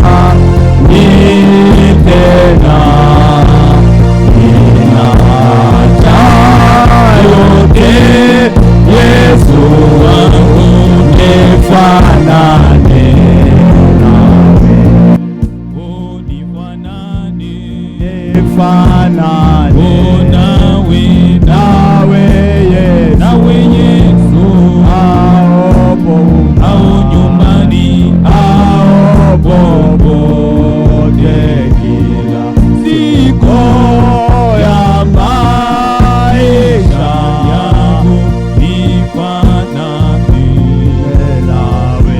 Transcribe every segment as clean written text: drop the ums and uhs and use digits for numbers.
siyatamani tena, ninaacha yote Yesu wangu nifanane nawe, nifanane nawe, nawe Yesu, ao nyumbani, ao popote, kila siku ya maisha yangu nifanane nawe.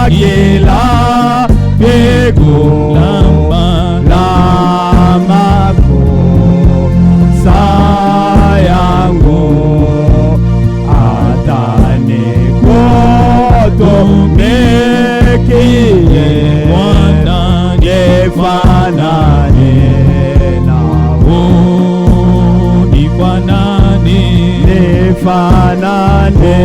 Kila pego lamako sayango atane kotomekie mwana nifanane nawe, nifanane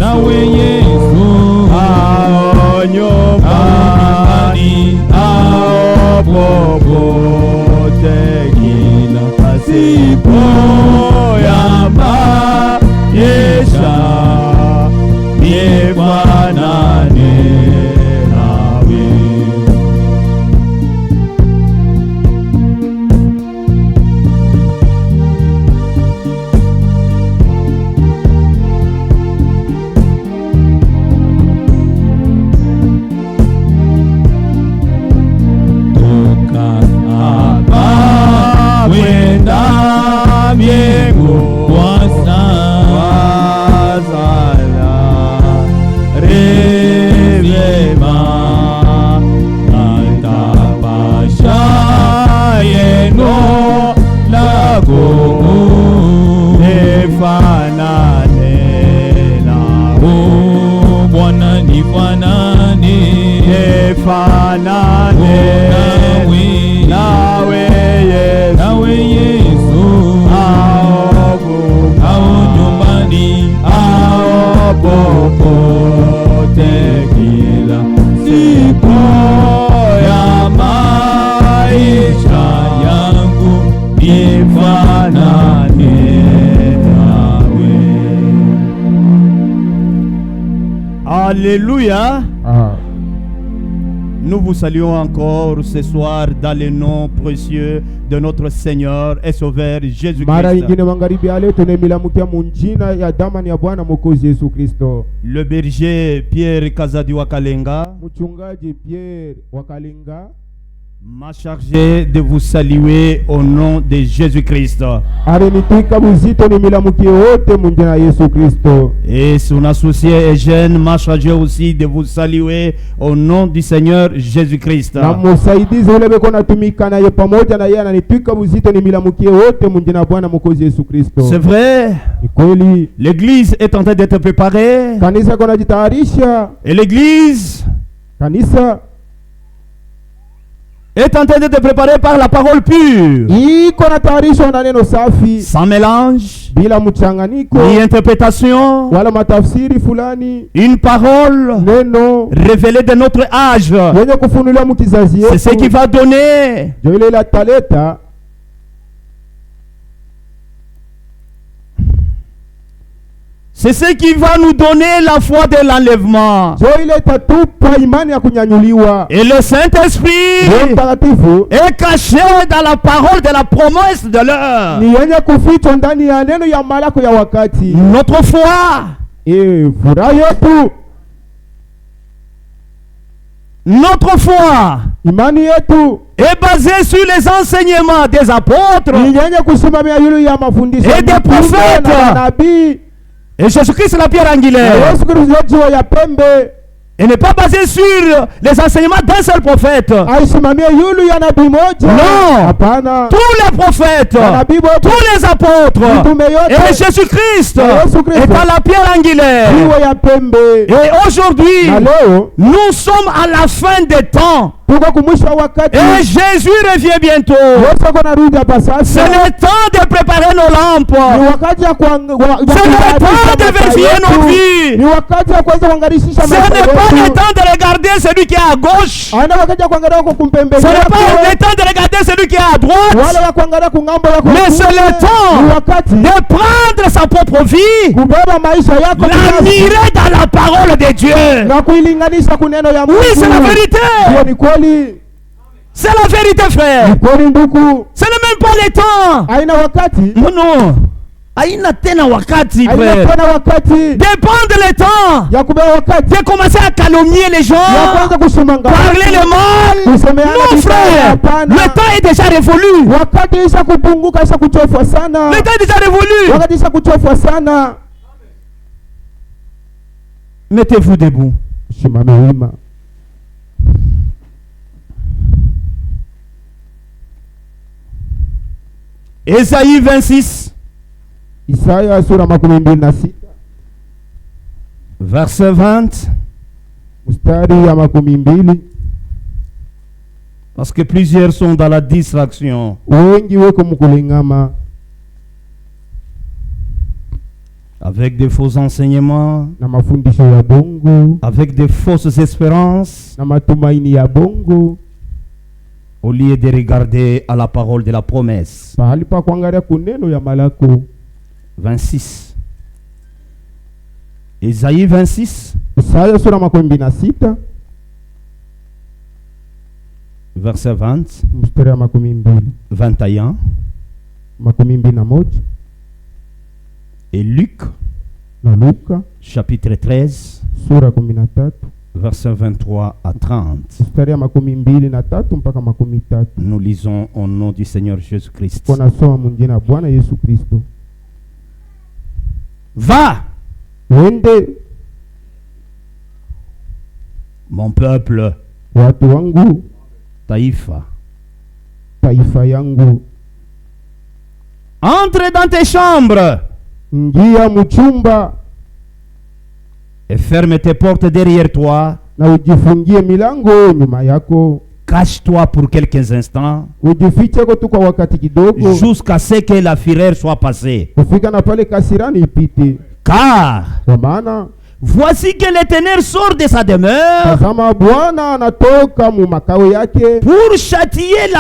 nawe Yesu, ao nyumbani, ao popote, kila siku ya maisha nifanane nawe. Wenda miengo wasala revema atabasha yeno lago nifanane nawe, Bwana nifanane nawe Yesu, ao nyumbani, ao popote, kila siku ya maisha yangu nifanane nawe. Alléluia. Nous vous saluons encore ce soir dans le nom précieux de notre Seigneur et Sauveur Jésus-Christ. Le berger Pierre Kazadi Wakalenga m'a chargé de vous saluer au nom de Jésus-Christ. Et son associé Eugène m'a chargé aussi de vous saluer au nom du Seigneur Jésus-Christ. C'est vrai, l'église est en train d'être préparée. Et l'église est en train de te préparer par la parole pure, sans mélange ni interprétation, une parole révélée de notre âge. C'est ce qui va donner c'est ce qui va nous donner la foi de l'enlèvement. Et le Saint-Esprit est caché dans la parole de la promesse de l'heure. Notre foi, notre foi est basée sur les enseignements des apôtres et des prophètes. Et Jésus-Christ la pierre angulaire. Et n'est pas basé sur les enseignements d'un seul prophète. aisimamie yulu ya nabii moja. Non. Hapana. Tous les prophètes, Manabii wote, tous les apôtres, mitume yote, et Jésus-Christ Na Yesu Kristo, est à la pierre angulaire. jiwe ya pembe. Et aujourd'hui, Na leo nous sommes à la fin des temps. tuko kumwisho wa wakati. Et Jésus revient bientôt. Yesu ako narudi hapa C'est sasa. le temps de préparer nos Ni lampes. wakati ya C'est le temps de vérifier nos vies. Ni wakati ya kuanza kuangarishisha Ce n'est pas le temps de regarder celui qui est à gauche. Ana wakati ya kuangalia huko kumpembeni. Ce n'est pas le temps de regarder celui qui est à droite. Wala ya kuangalia kungambo yako. Mais c'est le temps Ni wakati de prendre sa propre vie, kubeba maisha yako la mirer dans la parole de Dieu. na kuilinganisha kuneno ya Mungu. Oui, c'est la vérité. Hiyo ni kweli. C'est la vérité, frère. Ni kweli ndugu. Ce n'est même pas le temps. Haina wakati. Non. Haina tena wakati, Haina frère. tena wakati De prendre le temps ya kubeba wakati de commencer à calomnier les ya gens, kwanza kushimanga. parler le mal. Kusemeana Non, vibaya, frère. hapana. Le temps est déjà révolu. Wakati isha kupunguka, isha kuchofwa sana. Le temps est déjà révolu. Wakati isha kuchofwa sana. Mettez-vous debout. Shimame wima. Ésaïe 26, Isaya sura 26 verset 20. mstari ya 20. Parce que plusieurs sont dans la distraction. Wengi weko mkulingama Avec de faux enseignements, na mafundisho ya bongo avec de fausses espérances, na matumaini ya bongo, au lieu de regarder à la parole de la promesse. pahali pa kuangalia kuneno ya malako. 26. Ésaïe 26, Isaya sura 26 verset 20, mstari ya 20, 21. 21 Et Luc, na Luka chapitre 13, sura 13 verset 23 à 30. mstari ya 23 mpaka 30. Nous lisons au nom du Seigneur Jésus-Christ. Kona soma munjina Bwana Yesu Kristo. Va, Wende mon peuple, watu wangu, Taïfa, taifa yangu, entre dans tes chambres ingia mchumba et ferme tes portes derrière toi. na ujifungie milango nyuma yako. Cache-toi pour quelques instants Ujifiche ko tu kwa wakati kidogo jusqu'à ce que la fureur soit passée. kufika na pale kasirani ipite. Car Kwa maana voici que l'Éternel sort de sa demeure tazama, Bwana anatoka mu makao yake pour châtier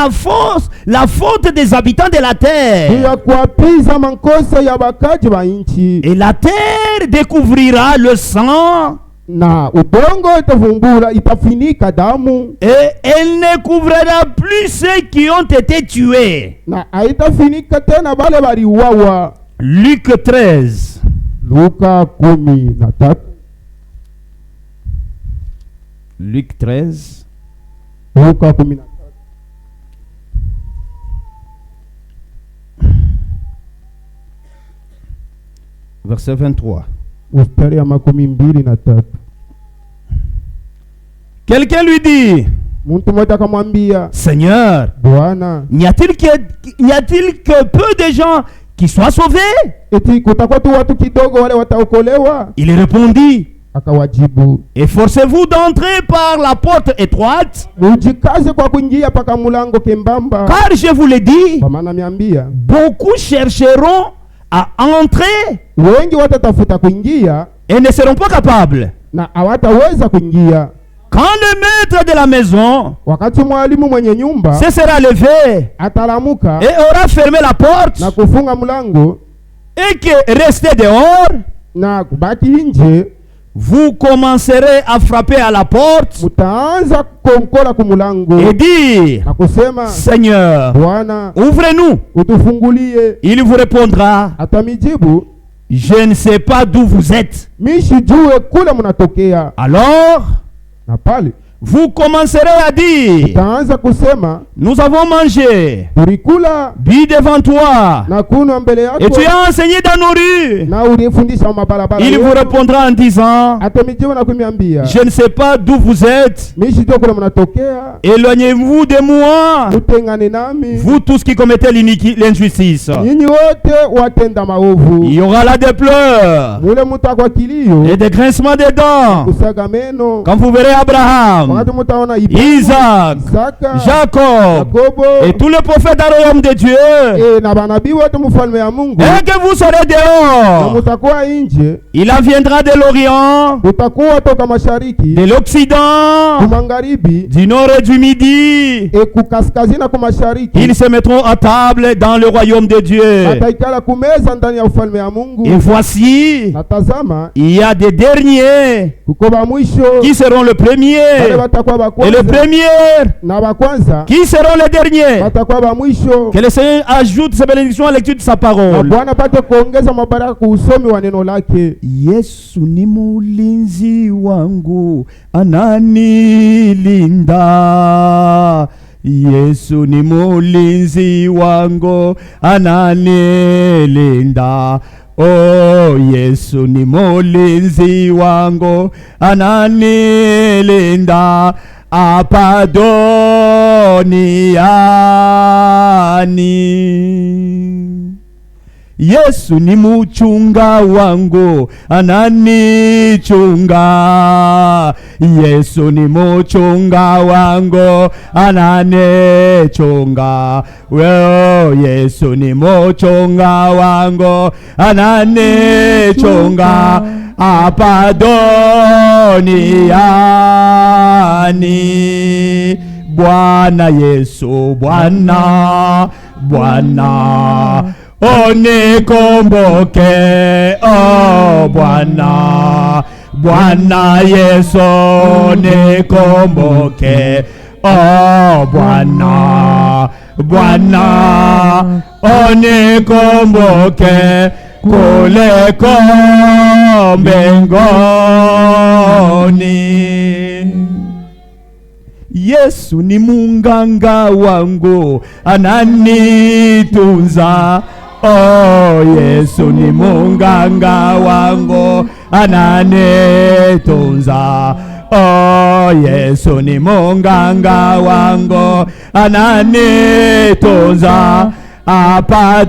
la faute des habitants de la terre. ya kuapiza makosa ya bakaji ba nchi, Et la terre découvrira le sang na udongo itavumbula, itafinika damu, et elle ne couvrira plus ceux qui ont été tués. na haitafinika tena bale baliuawa. Luc 13, Luka 13 Luc 13, Luka 13 verset 23. mstari ya 23. Quelqu'un lui dit, Muntu mmoja akamwambia, Seigneur, Bwana, n'y a-t-il que peu de gens qui soient sauvés? eti kutakuwa tu watu kidogo wale wataokolewa? Il répondit, Akawajibu, efforcez-vous d'entrer par la porte étroite, mujikaze kwa kuingia paka mulango kembamba, car je vous le dis, kwa maana miambia beaucoup chercheront à entrer wengi watatafuta kuingia et ne seront pas capables. na hawataweza kuingia. Quand le maître de la maison Wakati mwalimu mwenye nyumba se sera levé atalamuka et aura fermé la porte na kufunga mlango et que restez dehors, na kubaki nje, vous commencerez à frapper à la porte mutaanza konkola kumulango et dire, na kusema, Seigneur, Bwana, ouvrez-nous. utufungulie. Il vous répondra, Atamijibu, je ne sais pas d'où vous êtes. mishijue kule munatokea. Alors, Na pale vous commencerez à dire, utaanza kusema nous avons mangé, tulikula bu devant toi, na kunywa mbele et tu yako as enseigné dans nos rues. na ulifundisha mabarabara. Il vous répondra en disant, Atamijibu na kumiambia, je ne sais pas d'où vous êtes, mimi sijui kule mnatokea, éloignez-vous de moi, utengane nami, vous tous qui commettez l'injustice. nyinyi wote watenda maovu. Il y aura là des pleurs Mule mutakwa kilio et des grincements des dents. kusaga meno, Quand vous verrez Abraham, wakati mutaona Isaac, Isaka, Jacob Yakobo et tous les prophètes du royaume de Dieu, na banabii wote mfalme ya Mungu, et que vous serez na dehors, mutakuwa nje, il en viendra de l'Orient, utakuwa toka mashariki, de l'Occident, magharibi, du Nord et du Midi. kukaskazini na mashariki. Ils se mettront à table dans le royaume de Dieu. Wataikala kumeza ndani ya ufalme ya Mungu. Et voici, Na tazama, il y a des derniers kuko ba mwisho qui seront le premier, wale watakuwa ba et le kwanza, premier na ba kwanza qui seront les derniers. watakuwa ba mwisho. Que le Seigneur ajoute ses bénédictions à l'étude de sa Na parole. Bwana pate kuongeza mabaraka kwa usomi wa neno lake. Yesu ni mulinzi wangu, ananilinda. Yesu ni mulinzi wangu, ananilinda. Oh, Yesu ni mulinzi wangu, ananilinda. Hapa duniani. Yesu ni muchunga wangu, ananichunga. Yesu ni muchunga wangu, ananichunga. Oh, Yesu ni muchunga wangu, ananichunga. Hapa duniani. Bwana Yesu, Bwana, Bwana, unikumbuke, oh Bwana, Bwana Yesu, unikumbuke, oh Bwana, Bwana, unikumbuke kule mbinguni. Yesu ni munganga wangu, ananitunza. Oh, Yesu ni munganga wangu, ananitunza. Oh, Yesu ni munganga wangu, ananitunza. Hapa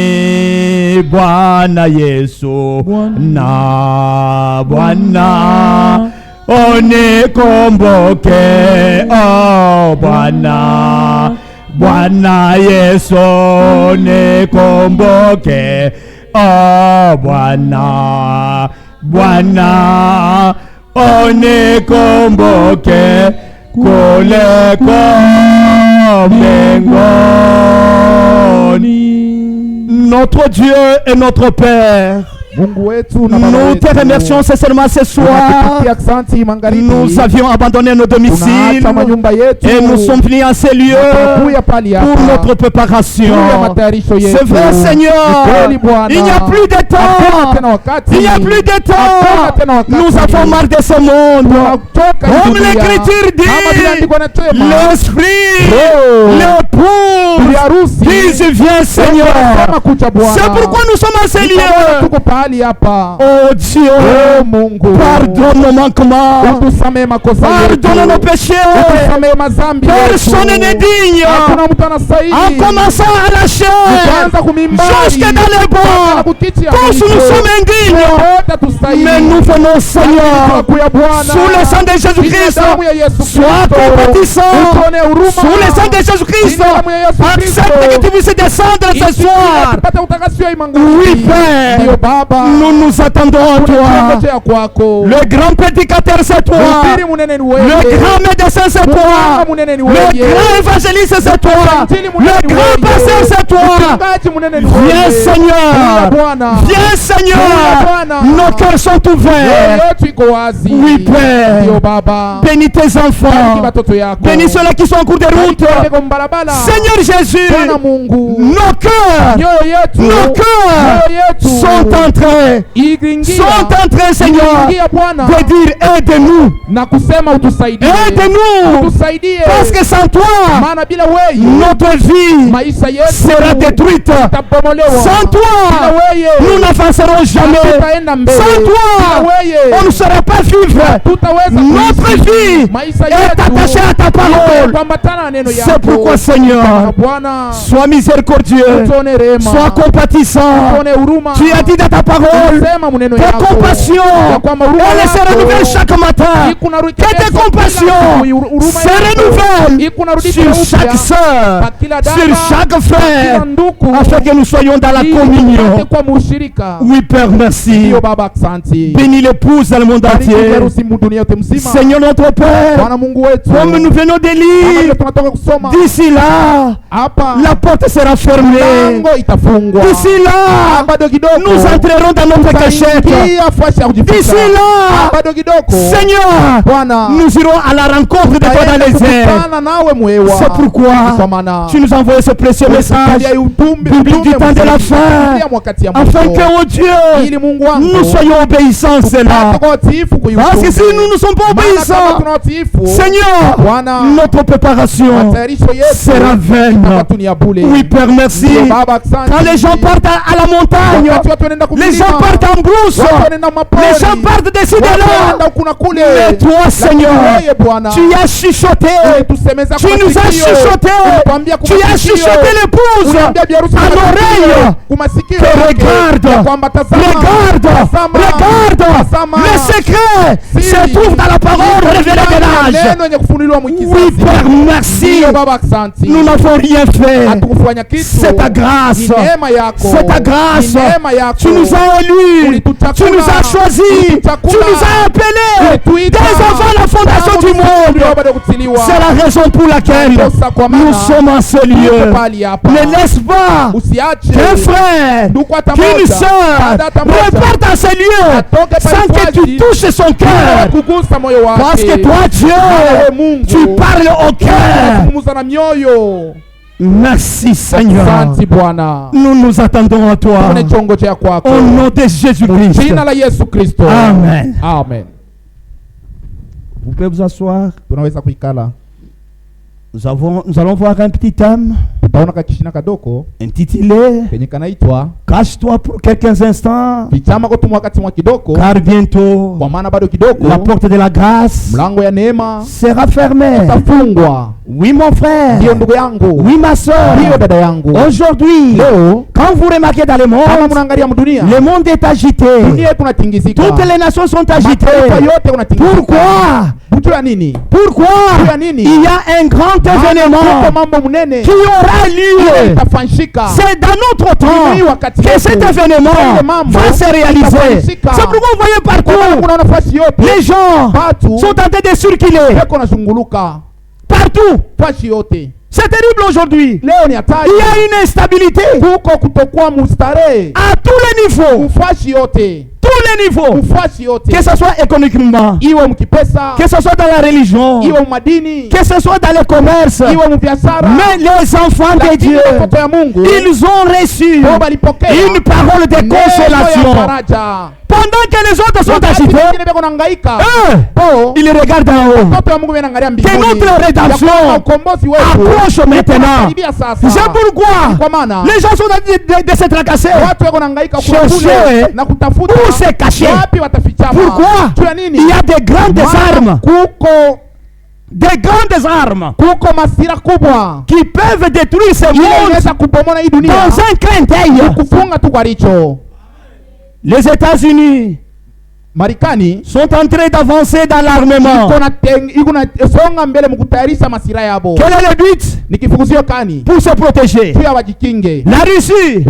duniani. Bwana Yesu, na Bwana, unikumbuke, oh Bwana, Bwana Yesu, unikumbuke, oh Bwana, Bwana, unikumbuke kule mbinguni. Notre Dieu et notre Père, nous te remercions sincèrement ce soir. Nous avions abandonné nos domiciles et nous sommes venus en ces lieux pour notre préparation. C'est vrai, Seigneur, il n'y a plus de temps. Il n'y a plus de temps. Nous avons marre de ce monde. Comme l'Écriture dit, l'Esprit, l'époux, disent viens, Seigneur. C'est pourquoi nous sommes en ces lieux. Oh Dieu, pardonne nos manquements, pardonne nos péchés. Personne n'est digne, en commençant à arracher jusque dans les bois. Tous nous sommes indignes, mais nous venons, Seigneur, sous le sang de Jésus-Christ. Sois compatissant sous le sang de Jésus-Christ. Accepte que tu puisses descendre ce soir. Oui, Père, nous nous attendons à toi. Le grand prédicateur, c'est toi. Le grand médecin, c'est toi. Le grand évangéliste, c'est toi. Le grand pasteur, c'est toi. Viens Seigneur. Viens Seigneur. Nos cœurs sont ouverts. Oui Père. Bénis tes enfants. Bénis ceux-là qui sont en cours de route. Seigneur Jésus. Nos cœurs sont en train, Seigneur, de dire aide-nous. Aide-nous. Parce que sans toi, notre vie sera détruite. Sans toi, nous n'avancerons jamais. Sans toi, on ne saura pas vivre. Notre vie est attachée à ta parole. C'est pourquoi, Seigneur, sois miséricordieux, sois compatissant. Tu as dit dans ta parole, tes compassions, elles se renouvellent chaque matin. Que tes compassions se renouvellent sur chaque soeur, sur chaque frère, afin que nous soyons dans la communion. Oui, Père, merci. Bénis l'épouse dans le monde entier. Seigneur notre Père, comme nous venons de lire, d'ici là, la porte sera fermée. D'ici là, nous entrerons dans notre cachette. D'ici là, Seigneur, nous irons à la rencontre de toi dans les airs. C'est pourquoi tu nous as envoyé ce précieux message du temps de la fin, afin que, oh Dieu, nous soyons obéissants. Cela. Parce que si nous ne sommes pas obéissants, Seigneur, notre préparation sera vaine. Oui, Père, merci. Quand les gens partent à la montagne, les gens partent en brousse, les gens partent d'ici de là. Mais toi, Seigneur, tu as chuchoté, tu nous as chuchoté, tu as chuchoté l'épouse à l'oreille. Regarde, le secret se trouve dans la parole révélée de l'âge. Oui, Père, merci. Nous n'avons rien fait. C'est ta grâce. C'est ta grâce. Tu nous as élus. Tu nous as choisis. Tu nous as appelés. Dès avant la fondation du monde. C'est la raison pour laquelle nous sommes en ce lieu. Ne laisse pas qu'un frère, qu'une soeur reparte à ce lieu sans que tu touches son cœur. Parce que toi, Dieu, tu parles au cœur. Merci Seigneur. Nous nous attendons à toi. Au nom de Jésus-Christ. Amen. Amen. Vous pouvez vous asseoir. Nous allons voir un petit thème intitulé Cache-toi pour quelques instants, car bientôt la porte de la grâce sera fermée. Oui mon frère, oui ma soeur, aujourd'hui quand vous remarquez dans le monde est agité, toutes les nations sont agitées. Pourquoi? Il y a un grand événement qui aura lieu. C'est dans notre temps que cet événement va se réaliser. C'est pourquoi vous voyez partout, les gens sont en train de circuler partout. C'est terrible aujourd'hui. Il y a une instabilité à tous les niveaux. Tous les niveaux. Que ce soit économiquement, que ce soit dans la religion, que ce soit dans le commerce. Mais les enfants de Dieu, ils ont reçu une parole de consolation. Pendant que les autres sont agités, ils regardent en haut. Que notre rédemption approche maintenant. C'est pourquoi les gens sont en train de se tracasser, chercher où se cacher. Pourquoi? Il y a des grandes armes. Des grandes armes qui peuvent détruire ce monde dans un clin d'œil. Les États-Unis sont en train d'avancer dans l'armement. Quel est le but? Pour se protéger. La Russie est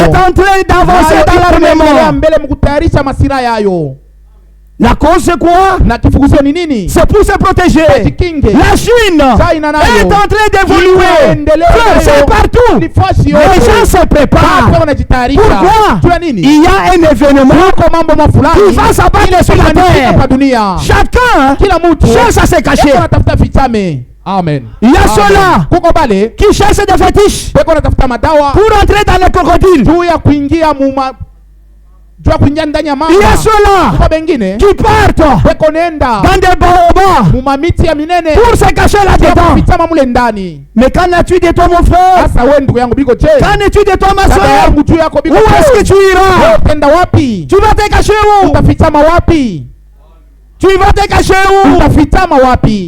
en train d'avancer dans l'armement. La cause c'est quoi? Na kifukuzio ni nini? C'est pour se protéger. La Chine est en train d'évoluer. C'est partout. Les gens se préparent. Pourquoi? Il y a un événement qui va s'abattre sur la terre. Chacun cherche à se cacher. Amen. Il y a ceux-là qui cherchent des fétiches pour entrer dans les crocodiles. Il y a ceux-là qui partent dans des baobabs pour se cacher là-dedans. Mais qu'en as-tu de toi, mon frère? Qu'en es-tu de toi, ma soeur? Où est-ce que tu iras? Tu vas te cacher où? Tu vas te cacher où?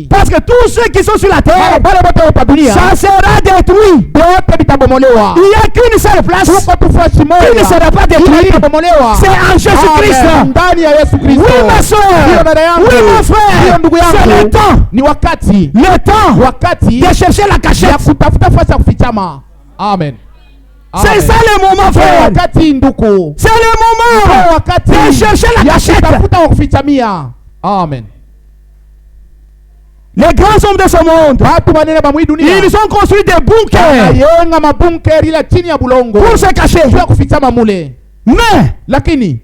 Parce que tous ceux qui sont sur la terre, ça sera détruit. Il n'y a qu'une seule place qui ne sera pas détruite. C'est en Jésus-Christ. Oui, ma soeur. Oui, mon frère. C'est le temps de chercher la cachette. Amen. C'est ça le moment, frère. C'est le moment de chercher la cachette. Amen. Les grands hommes de ce monde, ils ont construit des bunkers pour se cacher. Mais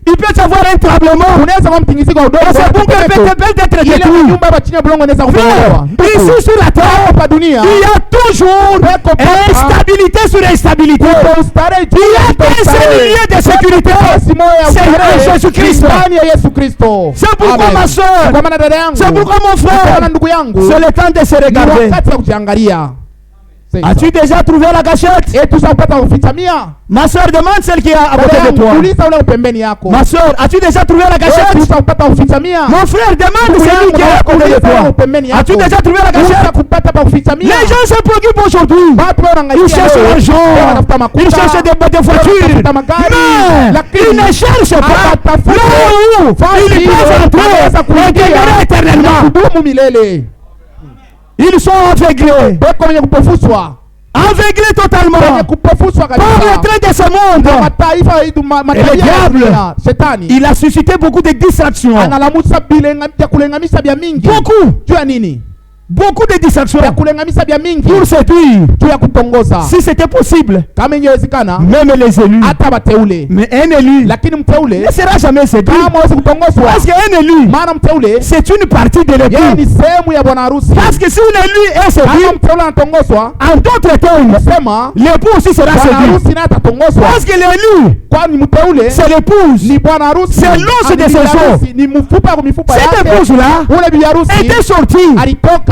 il peut y avoir un tremblement et ce bunker peut être détruit. Ici sur la terre, il y a toujours instabilité sur instabilité. Il y a un seul lieu de sécurité, c'est Jésus-Christ. C'est pourquoi ma soeur, c'est pourquoi mon frère, c'est le temps de se regarder. As-tu déjà trouvé la cachette? Ma soeur, demande celle qui est à côté de toi. Ma soeur, as-tu déjà trouvé la cachette? Mon frère, demande celui qui est à côté de toi. As-tu déjà trouvé la cachette? Les gens se préoccupent aujourd'hui. Ils cherchent l'argent, ils cherchent des voitures, mais ils ne cherchent pas là où ils peuvent entrer et demeurer éternellement. Ils sont aveuglés. Aveuglés totalement par le trait de ce monde. Et le diable, il a suscité beaucoup de distractions. Beaucoup de distractions pour séduire. Si c'était possible, même les élus, mais un élu ne sera jamais séduit. Parce qu'un élu, c'est une partie de l'époux. Parce que si un élu est séduit, en d'autres termes, l'époux aussi sera séduit. Parce que l'élu, c'est l'épouse, c'est l'os de ses os. Cette épouse-là était sortie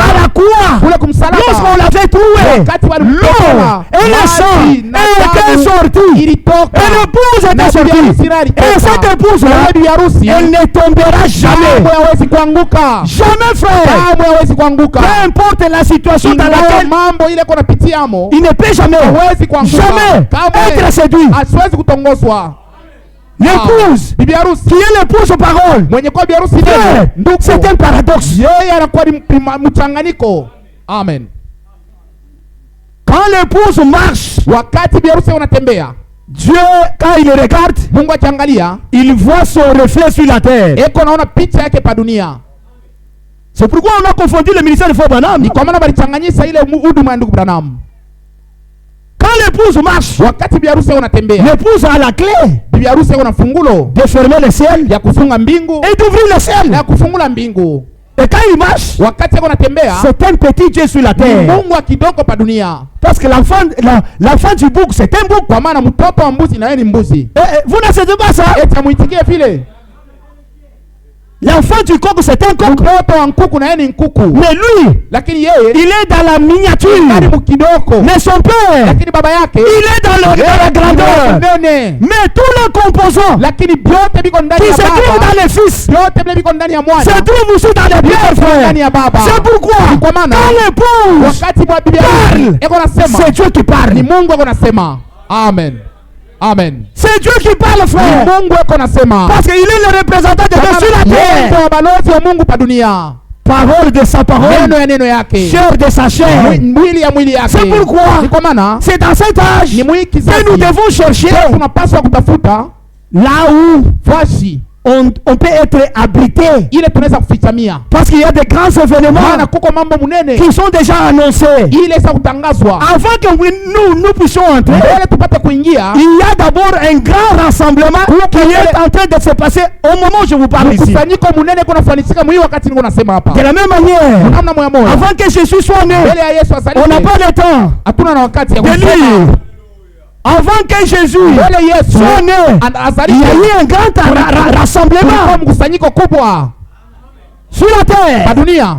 à la cour lorsqu'on l'avait trouvé. L'eau et le sang étaient sortis. Et l'épouse était sortie. Et cette épouse-là, elle ne tombera jamais. Jamais, frère. Peu importe la situation dans laquelle il ne peut jamais être séduit. L'épouse qui est l'épouse aux paroles, c'est un paradoxe. Amen. Quand l'épouse marche, Dieu, quand il regarde, il voit son reflet sur la terre. C'est pourquoi on a confondu le ministère de Frère Branham. Quand l'épouse marche, l'épouse a la clé de fermer le ciel et d'ouvrir le ciel. Et quand il marche, c'est un petit Dieu sur la terre. Parce que l'enfant du bouc, c'est un bouc. Vous n'acceptez pas ça? L'enfant du coq, c'est un coq. Mais lui, il est dans la miniature. Mais son père, il est dans la grandeur. Mais tous les composants qui se trouvent dans les fils se trouvent aussi dans les pères, frère. C'est pourquoi quand l'épouse parle, c'est Dieu qui parle. Amen. Amen. C'est Dieu qui parle, frère. Parce qu'il est le représentant de Dieu sur la terre. Parole de sa parole, chair de sa chair. C'est pourquoi c'est dans cet âge que nous devons chercher là où on peut être abrité. Ile tunaweza kufitamia. Parce qu'il y a des grands événements Maana kuko mambo munene qui sont déjà annoncés. ile sa kutangazwa. Avant que nous puissions entrer, Mbele tupate kuingia, il y a d'abord un grand rassemblement qui est en train de se passer au moment où je vous parle ici. kusanyiko munene kuna fanisika mwi wakati niko nasema hapa. De la même manière, Namna moya moya. avant que Jésus soit né, Mbele ya Yesu on n'a asaliwe. pas de temps Hatuna na wakati ya de kusema. lire. Avant que Jésus Mbele Yesu soit né, il y a asaliwe. eu un grand rassemblement Kulikuwa mkusanyiko kubwa sur la terre. kwa dunia.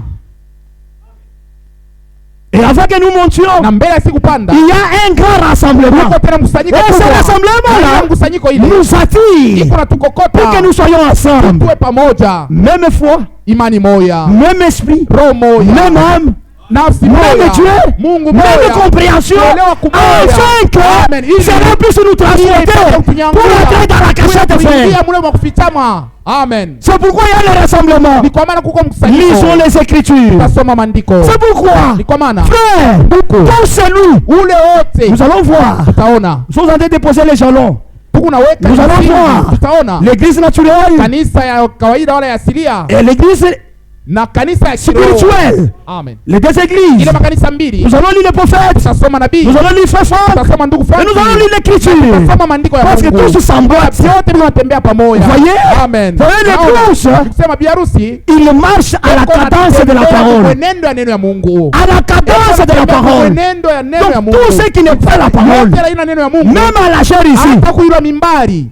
Et avant que nous montions, Na mbele si kupanda. il y a un grand rassemblement. Kuko tena mkusanyiko Et ce kubwa. rassemblement-là Mkusanyiko ile nous attire iko na tukokota pour que nous soyons ensemble. tuwe pamoja. Même foi, Imani moya, même esprit, roho moya, même âme, nafsi même moya, Dieu, Mungu même moya, compréhension, kuelewa kumoja. afin que Amen. Ili cela puisse nous transporter pour entrer dans la cachette, frère. kuingia mule mwa kufichama. Amen. C'est pourquoi il y a le rassemblement. Ni kwa maana kuko mkusanyiko. Lisons les Écritures. Tasoma maandiko. C'est pourquoi, Ni kwa maana frère, tout celui, ule wote nous allons voir, tutaona. nous sommes en train de déposer les jalons. Tuko naweka Nous allons msingi, voir tutaona. l'église naturelle Kanisa ya kawaida wala ya asilia et l'église na kanisa ya kiroho. spirituelle. Amen. Les deux églises. Ile makanisa mbili. Nous allons lire les prophètes. Tutasoma nabii. Nous allons lire frère Franck. Tutasoma ndugu Et Frank. nous allons lire l'écriture. Tutasoma maandiko ya Parce que Mungu. tout se s'emboîte. Vyote vinatembea pamoja. Vous voyez? Amen. Vous voyez les Naona, cloches? tukisema biharusi Il marche à la cadence de la parole. mwenendo ya neno ya Mungu. À la cadence de la parole. Mwenendo ya neno ya Donc Mungu. tout ce qui n'est pas la parole, Yote ina neno ya Mungu. même à la chair ici, Hata kuilwa mimbari.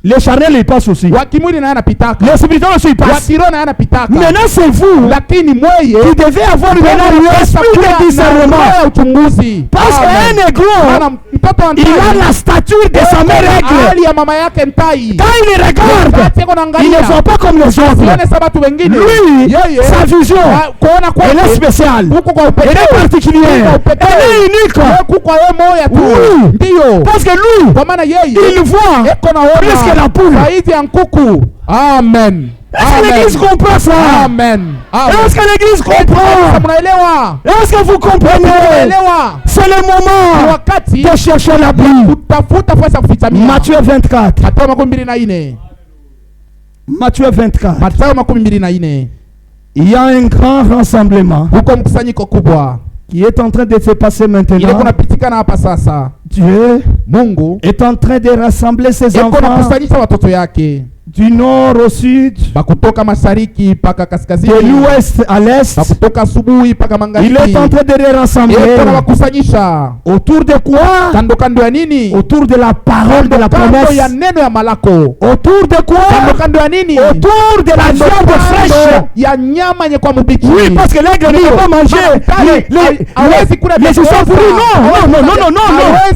les charnels ils passent aussi. Wa kimwili na yanapitaka. Les spirituels aussi ils Wa passent. kiroho na yanapitaka. Maintenant c'est vous Lakini mweye qui devez avoir maintenant l'esprit de discernement. ya uchunguzi. Parce Amen. qu'un négro, Maana mtoto wa il a ndani la stature de sa mère règle. hali ya mama yake ntai. Quand il regarde, Wakati yako il naangalia. ne voit pas comme les autres. Sione sa watu wengine. Lui, Yeye sa vision, kuona kwake elle est spéciale. huko kwa Elle upekee. est particulière. Elle est unique. Wewe kuko yeye moya tu. Oui. Ndio. Parce que lui, Kwa maana yeye il voit eko na plus que la poule. zaidi ya nkuku. Amen. Est-ce que l'église comprend ça? Amen. Est-ce que l'église comprend? Mnaelewa? Est-ce que vous comprenez? Mnaelewa? C'est le moment Wakati de chercher la Bible. kutafuta fasi ya kufitamia. Matthieu 24. Mathayo 24. Matthieu 24. Mathayo 24. Il y a un grand rassemblement Huko mkusanyiko kubwa. qui est en train de se passer Ile maintenant. kunapitikana hapa sasa. Dieu Mungu est en train de rassembler ses eko enfants nakusanyisha watoto yake. du nord au sud, Bakutoka mashariki mpaka de kaskazini. l'ouest à l'est. Bakutoka asubuhi mpaka Il magharibi. est en train de les rassembler. Eko nawakusanyisha. Autour de quoi? Kando kando ya nini? Autour de la parole de la Kando promesse. ya neno ya malako. Autour de Kando quoi? kando ya nini? Autour de la viande fraîche. Ya nyama yenye kwa mbichi. Oui, parce que l'aigle ne peut pas manger les histoires pourries. Non.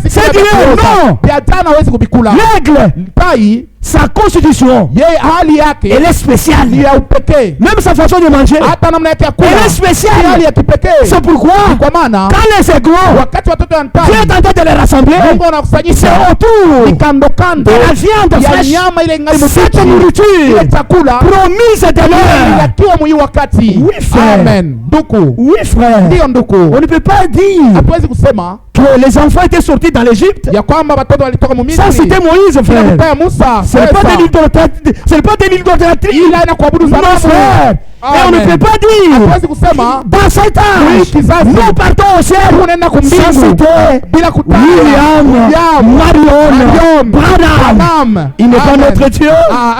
C'est Dieu, non. Ya jana hawezi kubikula. L'aigle, Tai sa constitution, yeye hali yake elle est spéciale. ni ya upekee. Même sa façon de manger, Hata namna yake ya kula elle est ni hali spéciale. ya kipekee. C'est pourquoi, Kwa maana quand les égaux, wakati watoto wa Dieu est ntai en train de les rassembler, Mungu anakusanyisha c'est autour ni kando kando de la viande ya fraîche. nyama ile ngali Cette mbichi. nourriture Ile chakula promise de l'heure. yakiwa mwi wakati. Oui, frère. Amen. Nduku. Oui, frère. Ndio nduku. On ne peut pas dire Hatuwezi kusema que les enfants étaient sortis dans l'Égypte. ya kwamba watoto walitoka mu Ça, Misri. c'était Moïse, frère. Ile ya Musa. Ce n'est pas Pesa. de l'idolâtrie. Ce n'est pas de l'idolâtrie. Ila ina kuabudu Non, sanamu. frère. Et on ne Amen. peut pas dire, Hatuwezi kusema dans cet âge, Oui, kizazi. nous partons au ciel. tunaenda Ça, kumbingu c'était bila kutaja William, Marion, Branham. Branham. Il n'est pas Amen. notre Dieu.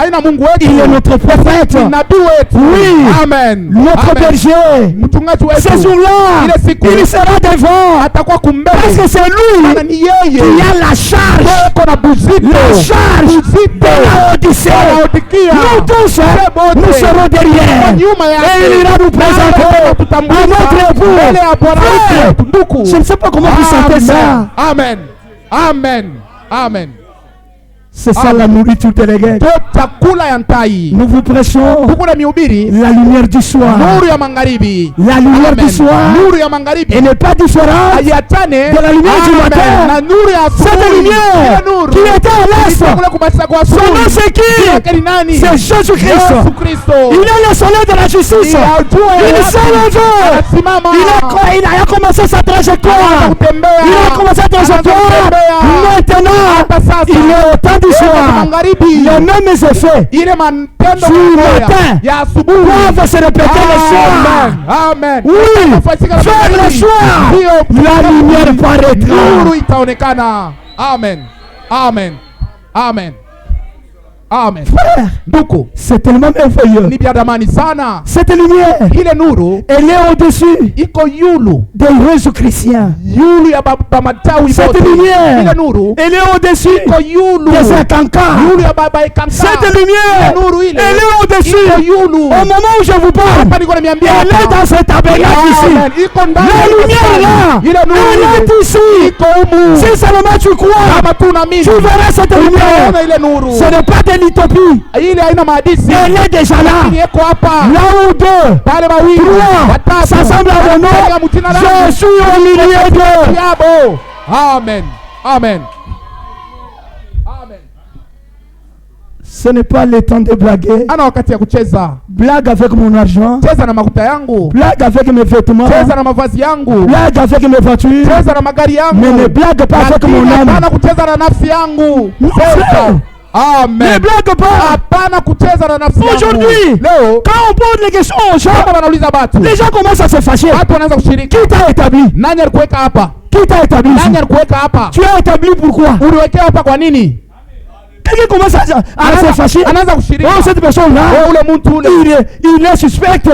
Aina Mungu wetu. Il est notre prophète. Ni nabii wetu. Oui. Amen. Notre Amen. berger. Mchungaji Ce wetu. jour-là, Ile siku il sera devant. atakuwa Parce kumbele. que c'est lui Maana ni yeye. qui a la charge. Eko na buzito. La charge de la Odyssée. Laodikia. Nous tous, nous serons derrière. Nyuma yake. Et il ira nous présenter à notre époux. Mbele ya Bwana Frère, wetu. Nduku. je ne sais pas comment vous sentez ça. Amen. Amen. Amen. C'est ça la nourriture de l'égale. To chakula ya ntai. Nous vous prêchons Tuko na mihubiri. la lumière du soir. Nuru ya magharibi. La lumière Amen. du soir Nuru ya magharibi. et n'est pas différente Haiachane de la lumière du Amen. matin. Na nuru ya cette asubuhi. lumière Ile nuru. qui était à l'est. Ilikuwa kubasa kwa Son nom asubuhi. c'est qui? Yake ni nani? C'est Jésus-Christ. Yesu Kristo. Il est le soleil de la justice. Il s'est levé. Anasimama. Il a commencé sa trajectoire. Kutembea. Il a commencé sa trajectoire. Maintenant, Hata sasa. il est au temps du soir. magharibi. Les mêmes effets Ile matendo matin ya asubuhi doivent se répéter le soir. Amen. Oui, faire le soir, la lumière paraîtra. Nuru itaonekana. Amen. Amen. Amen. Amen. Frère, ndugu, c'est tellement merveilleux. Ni vya damani sana. Cette lumière, ile nuru, elle est au-dessus iko yulu des réseaux chrétiens. Yulu ya baba matawi. Cette lumière, ile nuru, elle est au-dessus iko yulu des Akankas. Yulu ya baba Akanka. Cette lumière, nuru ile, elle est au-dessus. Iko yulu. Au moment où je vous parle, elle est dans ce tabernacle ici. Iko ndani. La lumière là, ile nuru, elle est ici. Iko humu. Si seulement tu crois, kama tu naamini, tu verras cette lumière. ile nuru. Ce n'est pas de l'utopie. Ile haina maadisi. Elle est déjà là. Là où deux, trois s'assemblent à mon nom, je suis au milieu d'eux. Amen. Amen. Amen. Ce n'est pas le temps de blaguer. Ana wakati ya kucheza. Blague avec mon argent. Cheza na makuta yangu. Blague avec mes vêtements. Cheza na mavazi yangu. Blague avec mes voitures. Cheza na magari yangu. Mais ne blague pas avec mon âme. Hapana kucheza na nafsi yangu. Amen. Ne blague pas. Hapana kucheza na nafsi yangu. Aujourd'hui, quand on pose les questions aux gens, les gens commencent à se fâcher. Watu wanaanza kushiriki. Qui t'a établi? Nani alikuweka hapa? Qui t'a établi? Nani alikuweka hapa? Tu as établi pourquoi? Uliwekewa hapa kwa nini? Quelqu'un commence à se fâcher. Anaanza kushiriki. Oh, cette personne là, ule mtu ule, il est suspect. Yeko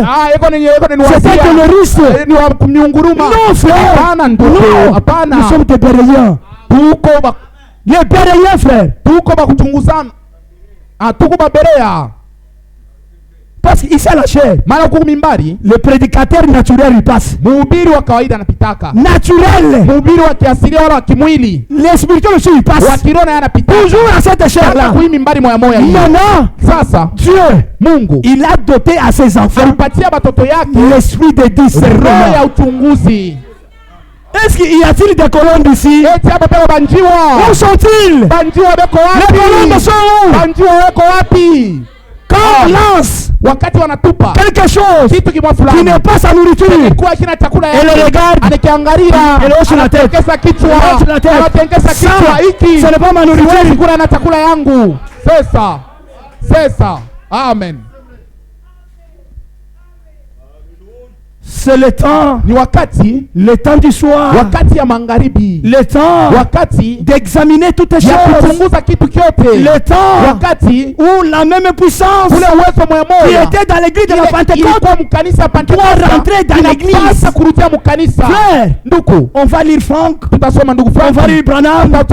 ni c'est un terroriste. Ni wa kumnyunguruma. Non frère. Hapana ndugu. Hapana. Nous sommes des Béréens. Tuko ba les Béréens frère. Tuko ba kuchunguzana. Tuko ba Berea. Parce qu'ici à la chair, le prédicateur naturel il passe. Mhubiri wa kawaida anapitaka. Naturel. Mhubiri wa kiasilia wala wa kimwili. Les spirituels aussi il passe. Wa kiroho yanapitaka. Toujours à cette chair là. Kui mimbari moya moya hii. Maintenant, sasa Dieu, Mungu, il a doté à ses enfants alipatia batoto yake l'esprit de discernement. Roho ya uchunguzi. Est-ce qu'il y a-t-il des colommes ici? Eti hapa pale banjiwa. Où sont-ils? Banjiwa beko wapi? Les colommes sont où? Banjiwa weko wapi? Quand on lance wakati wanatupa quelque chose qui n'est pas sa nourriture, et le regarde, anakiangalia, et hausse la tête, ça, ce n'est pas ma nourriture. Kula na chakula yangu. C'est ça. Amen. C'est le temps, ni wakati, le temps du soir, wakati ya magharibi, le temps, wakati d'examiner toutes les choses, kuchunguza kitu kyote, le temps, wakati où la même puissance ule uwezo moya moya qui était dans l'église de la Pentecôte doit rentrer dans l'église. kurudia mukanisa. Frère, ndugu, on va lire Franck, tutasoma ndugu Frank, on va lire Branham, on va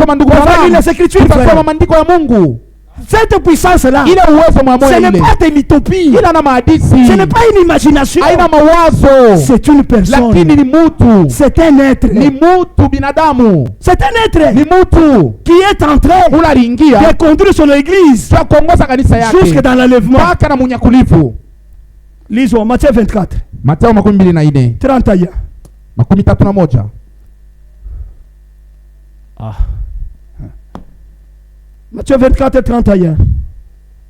lire les Écritures, tutasoma maandiko ya Mungu. Cette puissance-là, ile uwezo moya moya, ce n'est pas de l'utopie, ila na maadisi, ce n'est pas une imagination, haina mawazo, c'est une personne, lakini ni mutu, c'est un être, ni mutu binadamu, c'est un être, ni mutu qui est en train de conduire son église jusque dans l'enlèvement. mpaka na munyakulifu. Lisons Matthieu 24, Mathayo 24 31. 31. Matthieu 24 31.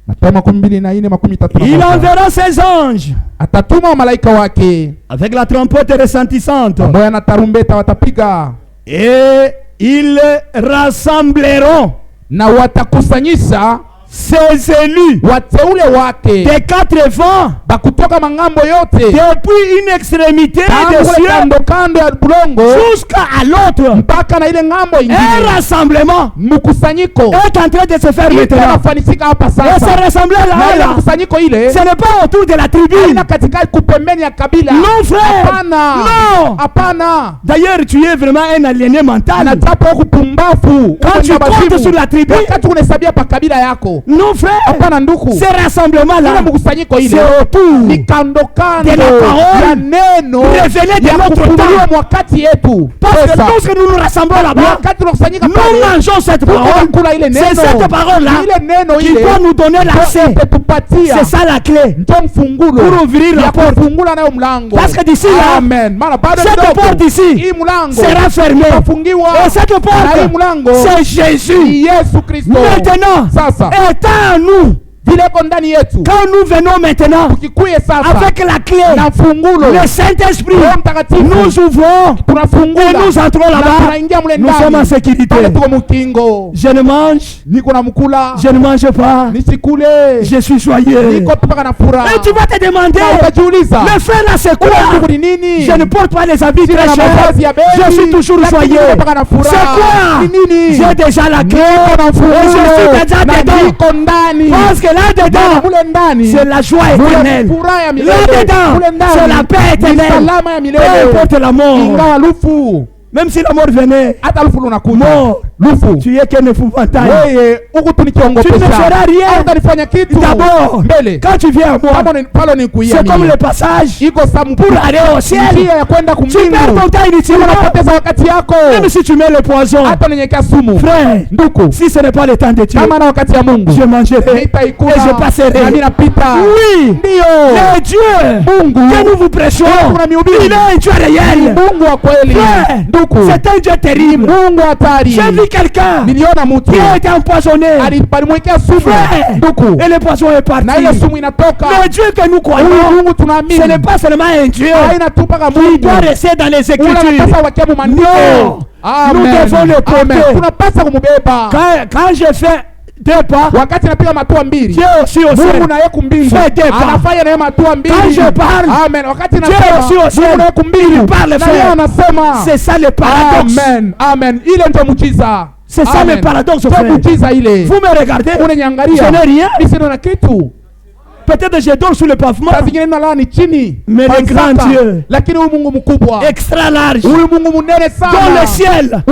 Mathayo 24 Il enverra ses anges atatuma malaika wake avec la trompette retentissante, pamoja na tarumbeta watapiga, et ils rassembleront na watakusanyisha ses élus wateule wake des quatre vents bakutoka mangambo yote, depuis une extrémité des cieux kando ya bulongo jusqu'à l'autre, mpaka na ile ngambo ingine. Un rassemblement Mkusanyiko est en train de se faire maintenant. Et ce rassemblement-là, mkusanyiko ile, ce n'est pas autour de la tribu, katika kupembeni ya kabila. Non frère, hapana, non, hapana. D'ailleurs tu es vraiment un aliéné mental quand tu comptes sur la tribu, wakati unahesabia pa kabila yako. Non frère, hapana ndugu, ce rassemblement-là, c'est autour ni kando kando de la parole ya neno révélée de notre temps. Wakati yetu, parce que lorsque nous nous rassemblons là-bas, nous mangeons cette parole. C'est cette parole-là qui doit nous donner l'accès. C'est ça la clé pour ouvrir la porte. Parce que d'ici là, cette porte ici sera fermée. Et cette porte, c'est Jésus. Maintenant, est à nous Quand nous venons maintenant avec la clé, le Saint-Esprit, nous ouvrons et nous entrons là-bas. Nous sommes en sécurité. Je ne mange, je ne mange pas, je suis joyeux. Et tu vas te demander, le frère là c'est quoi? Je ne porte pas les habits très chers, je suis toujours joyeux. C'est quoi? J'ai déjà la clé et je suis déjà dedans. Parce que là dedans, c'est la joie éternelle. Là dedans, c'est la paix éternelle. Peu importe la mort. Même si la mort venait, mort, tu es qu'un épouvantail. Tu ne feras rien. D'abord, quand tu viens à moi, c'est comme le passage pour aller au ciel. Tu perds ton temps inutilement. Même si tu mets le poison, frère, si ce n'est pas le temps de Dieu, je mangerai et je passerai. Oui, le Dieu que nous vous prêchons, il est un Dieu réel. Frère, c'est un Dieu terrible. J'ai vu quelqu'un qui a été empoisonné. Frère, et le poison est parti. Le Dieu que nous croyons, ce n'est pas seulement un Dieu qui doit rester dans les Écritures. Non, nous devons le porter. Quand je fais 2 pas, Dieu aussi au ciel fait 2 pas. Quand je parle, Dieu aussi au ciel il parle. C'est ça le paradoxe. C'est ça le paradoxe, frère. Vous me regardez, je n'ai rien. Peut-être je dors sur le pavement, mais le grand Dieu, extra large, dans le ciel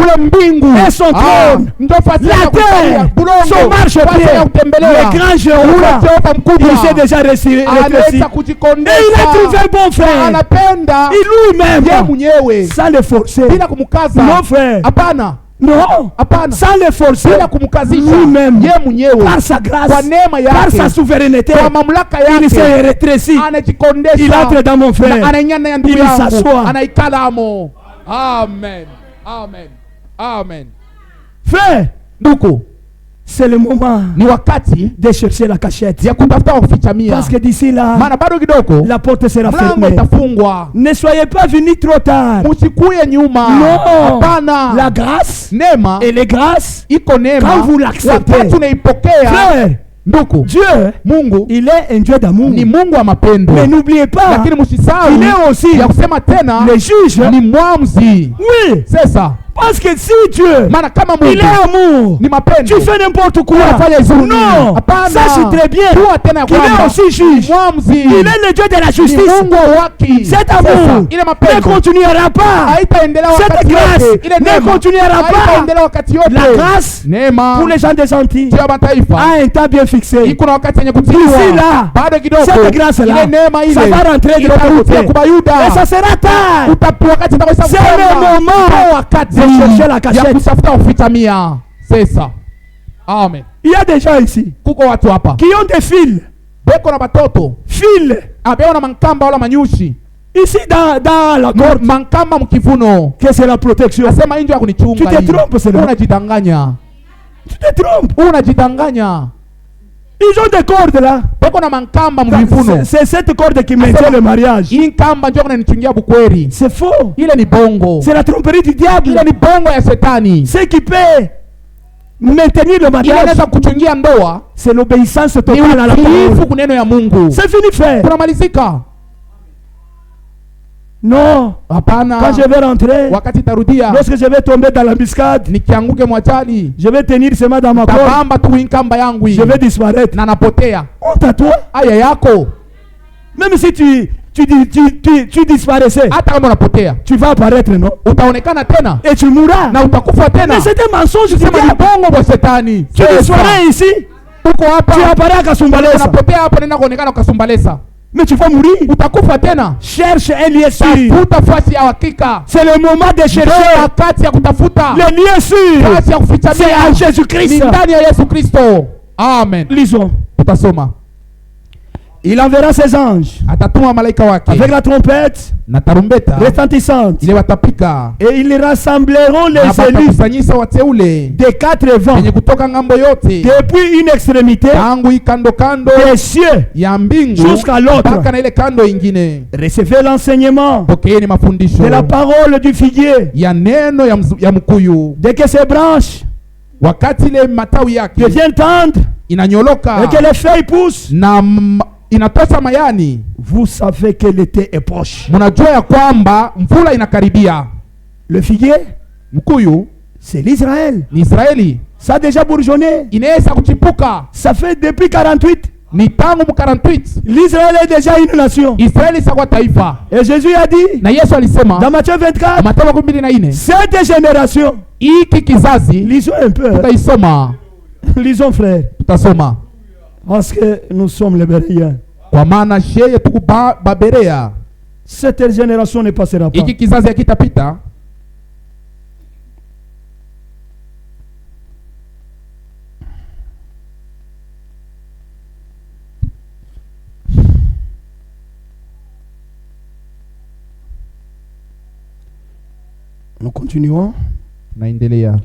et son trône, la terre, son marchepied, le grand Jéhovah, il s'est déjà rétréci. Et il a trouvé bon frère, il lui-même, sans le forcer. Non frère, non, sans le forcer, lui-même, par sa grâce, par sa souveraineté, il s'est rétréci. Il entre dans mon frère, il s'assoit. Amen. Amen. Amen. Frère, c'est le moment de chercher la cachette. Parce que d'ici là, la porte sera fermée. Ne soyez pas venus trop tard. Non, la grâce et les grâces, quand vous l'acceptez, frère, Dieu, il est un Dieu d'amour. Mais n'oubliez pas, il est aussi le juge. Oui, c'est ça. Parce que si Dieu, il est amour, tu fais n'importe quoi. Non, sache très bien qu'il est aussi juge. Il est le Dieu de la justice. Cet amour ne continuera pas. Cette grâce ne continuera pas. La grâce pour les gens des Antilles a un temps bien fixé. Ici là, cette grâce-là, ça va rentrer de l'autre côté. Et ça sera tard. C'est le moment chercher la cachette. C'est ça. Amen. Il y a des gens ici qui ont des fils. Fils. Ici dans la corde, que c'est la protection. Tu te trompes, c'est là. Tu te trompes. Ils ont des cordes là. C'est cette corde qui maintient le mariage. C'est faux. C'est la tromperie du diable. Ce qui peut maintenir le mariage, c'est l'obéissance totale à la parole. C'est fini, frère. Non. Quand je vais rentrer, lorsque je vais tomber dans l'embuscade, je vais tenir seulement dans ma corde, je vais disparaître. Honte à toi. Même si tu disparaissais, tu vas apparaître, non? Et tu mourras. Mais c'est un mensonge. Tu disparais ici, tu apparais à Kasumbalesa. Mais tu vas mourir. Cherche un lieu sûr. C'est le moment de chercher. Le lieu sûr, c'est en Jésus-Christ. Amen. Lisons. Il enverra ses anges avec la trompette. na tarumbeta retentissante. ile watapika, Et ils rassembleront les élus kusanyisa wateule des 4 vents yenye kutoka ngambo yote, depuis une extrémité tangu ikando kando des cieux ya mbingu jusqu'à l'autre. mpaka na ile kando ingine. Recevez l'enseignement Pokeeni mafundisho de la parole du figuier. ya neno ya mkuyu. Dès que ses branches Wakati ile matawi yake deviennent tendres inanyoloka et que les feuilles poussent, na inatosa mayani, vous savez que l'été est proche. mnajua ya kwamba mvula inakaribia. Le figuier, Mkuyu c'est l'Israël. ni Israeli, Ça a déjà bourgeonné. inaweza kuchipuka. Ça fait depuis 48. Ni tangu mu 48 L'Israël est déjà une nation. Israeli sakuwa taifa, Et Jésus a dit na Yesu alisema dans Matthieu 24, Mathayo 24, cette génération, hiki kizazi, lisons un peu, tutaisoma, lisons frère, tutasoma parce que nous sommes les Béréens. kwa maana sheye tuku Baberea. Cette génération ne passera pas. Hiki kizazi hakitapita. Nous continuons. Naendelea.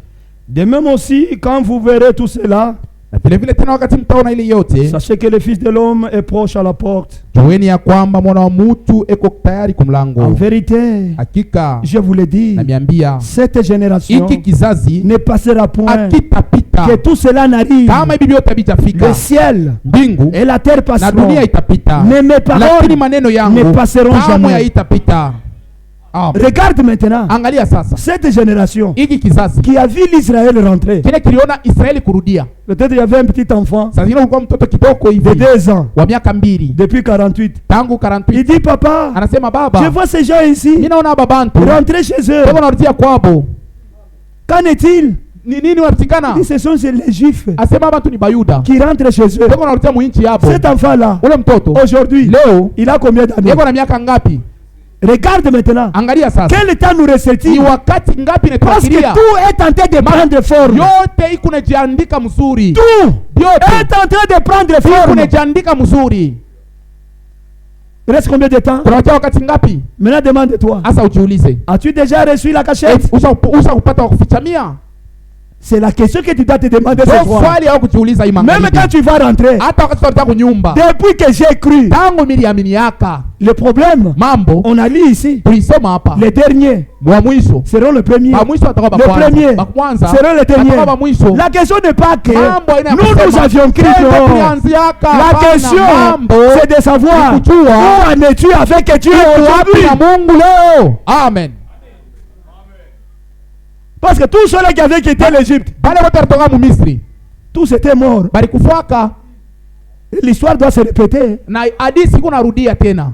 De même aussi, quand vous verrez tout cela, Na vile vile tena wakati mtaona ile yote, sachez que le Fils de l'homme est proche à la porte. jueni ya kwamba mwana wa mutu eko tayari En kumlango. vérité, Hakika je vous le dis, namiambia cette génération hiki kizazi ne passera point. hakitapita. Que tout cela n'arrive. Kama hivi vyote havitafika, Le ciel mbingu et la terre na passeront, dunia itapita, mais mes lakini paroles maneno ne yangu passeront kamwe jamais. haitapita. Regarde maintenant Angalia sasa cette génération hiki kizazi qui a vu l'Israël rentrer. kile kiliona Israeli kurudia. Peut-être il y avait un petit enfant Sasa zingine ulikuwa mtoto kidogo de hivi 2 ans, wa miaka 2 depuis 48. tangu Il 48, dit, papa, anasema je baba, vois ces gens ici mimi naona babantu rentrer chez eux. wako narudia kwabo. Qu'en est-il? Ni nini wanapatikana? Il dit, ce sont les Juifs Asema abantu ni Bayuda qui rentrent chez eux. wako narudia muinchi yabo. Cet enfant-là, Ule mtoto aujourd'hui, leo il a combien d'années? yeko na miaka ngapi? Regarde maintenant. Angalia sasa Quel temps nous ni reste-t-il? wakati ngapi Parce que natuakilia. tout est en train de prendre forme. Yote iko najiandika mzuri, Tout yote est en train de prendre iko forme. najiandika mzuri. Il reste combien de temps? Kunawacha wakati ngapi? Maintenant, demande-toi. Asa ujiulize, As-tu déjà reçu la cachette? usha kupata wa kufichamia? C'est la question que tu dois te demander ce Ndio soir. swali au kujiuliza hii Même magharibi. quand tu vas rentrer, Hata wakati tunataka kunyumba, depuis que j'ai cru, tangu niliaminiaka le problème, mambo on a lu ici, tulisoma hapa, les derniers wa mwisho seront le premier. ba mwisho watakuwa ba Le kwanza, premier ba kwanza seront le dernier. watakuwa ba mwisho. La question n'est pas que Mambo haina ya nous kusema, avions cru. "Sasa Non. tulianziaka." La Hapana, question, mambo c'est de savoir ni kujua où en es-tu avec Dieu wapi aujourd'hui. na Mungu leo. Amen. Parce que tous ceux-là qui avaient quitté l'Égypte, Bale wote walitoka mu Misri tous étaient morts. balikufuaka, L'histoire doit se répéter. na hadithi iko narudia tena.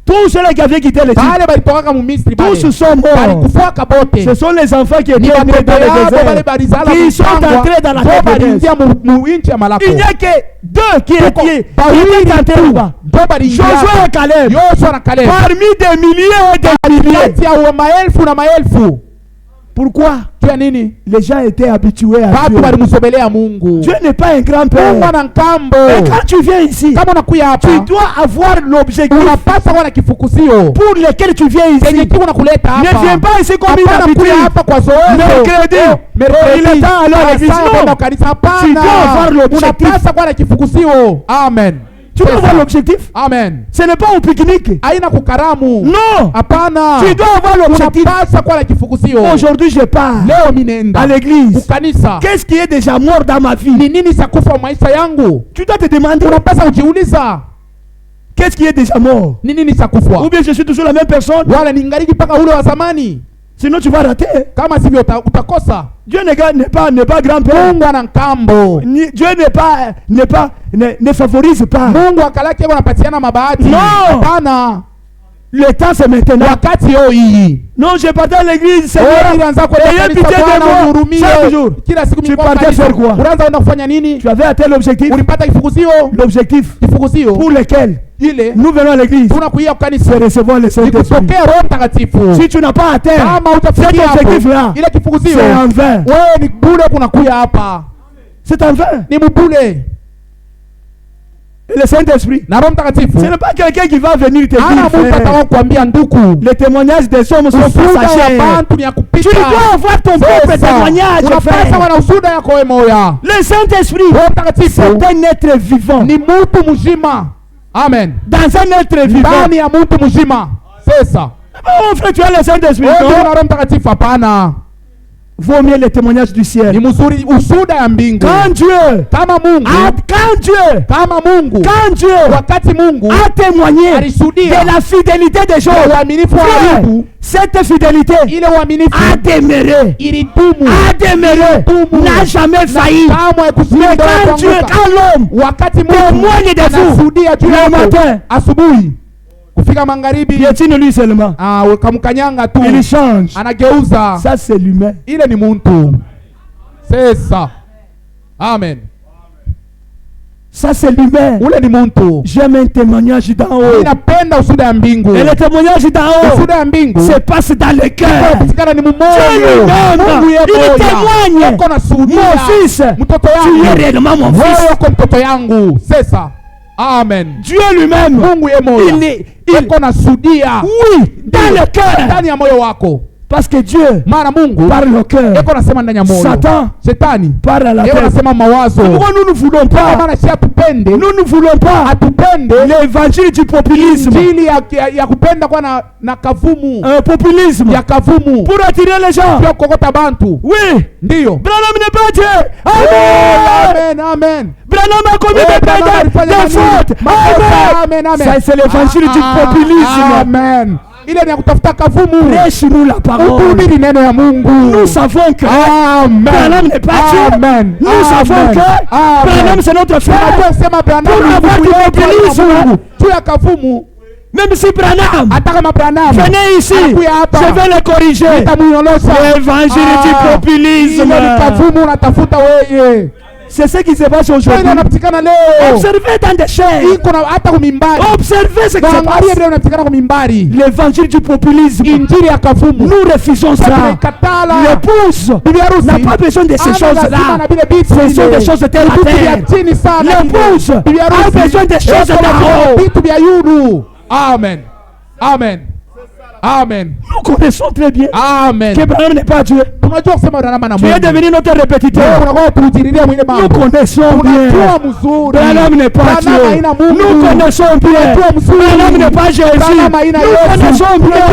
Tous ceux-là qui avaient quitté l'Égypte, Bale balitoka mu Misri tous bale sont morts. balikufuaka bote. Ce sont les enfants qui étaient Ni nés dans watoto le yabo bale désert, balizala qui sont mupangwa, entrés dans la ndio terre de balingia mu inchi ya malako. Il n'y a que 2 qui étaient entrés Bawili là-bas. ndio balingia Josué et Caleb. Yoshua na Caleb, Parmi des milliers et des milliers. kati ya maelfu na maelfu. Pourquoi? Juu ya nini? Les gens étaient habitués à Watu Dieu. walimsogelea Mungu. Dieu n'est pas un grand-père. Mungu ana nkambo. Et quand tu viens ici, Kama unakuya tu hapa, dois avoir l'objectif unapaswa kuwa na kifukusio pour lequel tu viens kenye ici. kiko nakuleta Ne viens hapa. pas ici comme une Hapana habitude. kuya hapa kwa zoezi. Mercredi. Mercredi. Il est temps alors l'église. Saa Non. kwenda kanisa. Tu dois avoir Hapana. l'objectif. Unapaswa kuwa na kifukusio. Amen. Tu dois Pesa. avoir l'objectif. Amen. Ce n'est pas au pique-nique. Haina kukaramu. Non. Hapana. Tu dois avoir l'objectif. Unapaswa kuwa na kifukusio. Aujourd'hui, je pars Leo mimi nenda à l'église. kukanisa. Qu'est-ce qui est déjà mort dans ma vie? Ni nini cha kufa maisha yangu? Tu dois te demander Unapaswa kujiuliza qu'est-ce qui est déjà mort? ni nini cha kufa? Ou bien je suis toujours la même personne? Wala ningaliki mpaka ule wa zamani? Sinon tu vas rater. Kama sivyo utakosa. Dieu n'est pas grand-père. Mungu ana nkambo. Dieu ne favorise pas. Mungu akalaki yako anapatiana mabahati. No. Hapana. Le temps c'est maintenant. Wakati yo hii. Non, je partais à l'église, Wewe Seigneur. ulianza kwenda Ayez kanisa, pitié de Bwana moi. unihurumie. Chaque jour. Kila siku Tu mimi partais kanisa. faire quoi? Unaanza kwenda kufanya nini? Tu avais atteint l'objectif. Ulipata kifukusio? L'objectif Kifukusio pour lequel ile nous venons à l'église, tunakuia kanisa. c'est recevoir le Saint-Esprit. Nikupokea Roho Mtakatifu. Si tu n'as pas atteint Kama cet utafikia hapo, objectif-là, ile kifukusio c'est en vain. wewe ni bure kunakuya hapa. C'est en vain. Ni mbule. Le Saint-Esprit, ce n'est pas quelqu'un qui va venir te dire, les témoignages des hommes sont passagers. Tu dois avoir ton propre témoignage, frère. Le Saint-Esprit, c'est un être vivant. Amen. Dans un être vivant. C'est ça. Oh frère, tu as le Saint-Esprit. Vaut mieux les témoignages du ciel. Quand Dieu a témoigné de la fidélité des gens, cette fidélité a demeuré, n'a jamais failli. Mais quand l'homme témoigne de vous le matin, kufika magharibi, piétine lui seulement, ukamkanyanga tu, il change, anageuza. Ça c'est l'humain. Ile ni muntu. C'est ça. Amen. Ça c'est l'humain. Ule ni muntu. J'aime un témoignage d'en haut. Ninapenda ushuhuda ya mbingu. Et le témoignage d'en haut, ushuhuda ya mbingu se passe dans le cœur. Ni mumoyo. Il témoigne. Mon fils, mtoto tu es yangu. réellement mon fils. Wewe mtoto yangu. C'est ça. Amen. Dieu lui-même, Mungu ye moyo. Il konasudia. Oui, dans le cœur. Ndani ya moyo wako. Parce que Dieu parle au cœur. Satan parle à la tête. Pourquoi nous ne voulons pas? Nous ne voulons pas l'évangile du populisme. Populisme. Pour attirer les gens. Oui. Branham n'est pas Dieu. Amen. Amen. Branham a commis des fautes. Amen. Ça c'est l'évangile du populisme. Amen. Prêche-nous la parole. Nous savons que Branham n'est pas Dieu. Nous savons que Branham c'est notre frère. Pour avoir du populisme, même si Branham venez ici, je vais le corriger. L'évangile du populisme, c'est ce qui se passe aujourd'hui. Observez dans des chaînes. Observez ce qui se passe. L'évangile du populisme. Nous refusons ça. L'épouse n'a pas besoin de ces choses-là. Ce sont des choses terre à terre. L'épouse a besoin des choses là-haut. Amen. Amen. Amen. Nous connaissons très bien que Branham n'est pas Dieu. Tu es devenu notre répétiteur. Nous connaissons bien. Branham n'est pas Dieu. Nous connaissons bien. Branham n'est pas Jésus. Nous connaissons bien.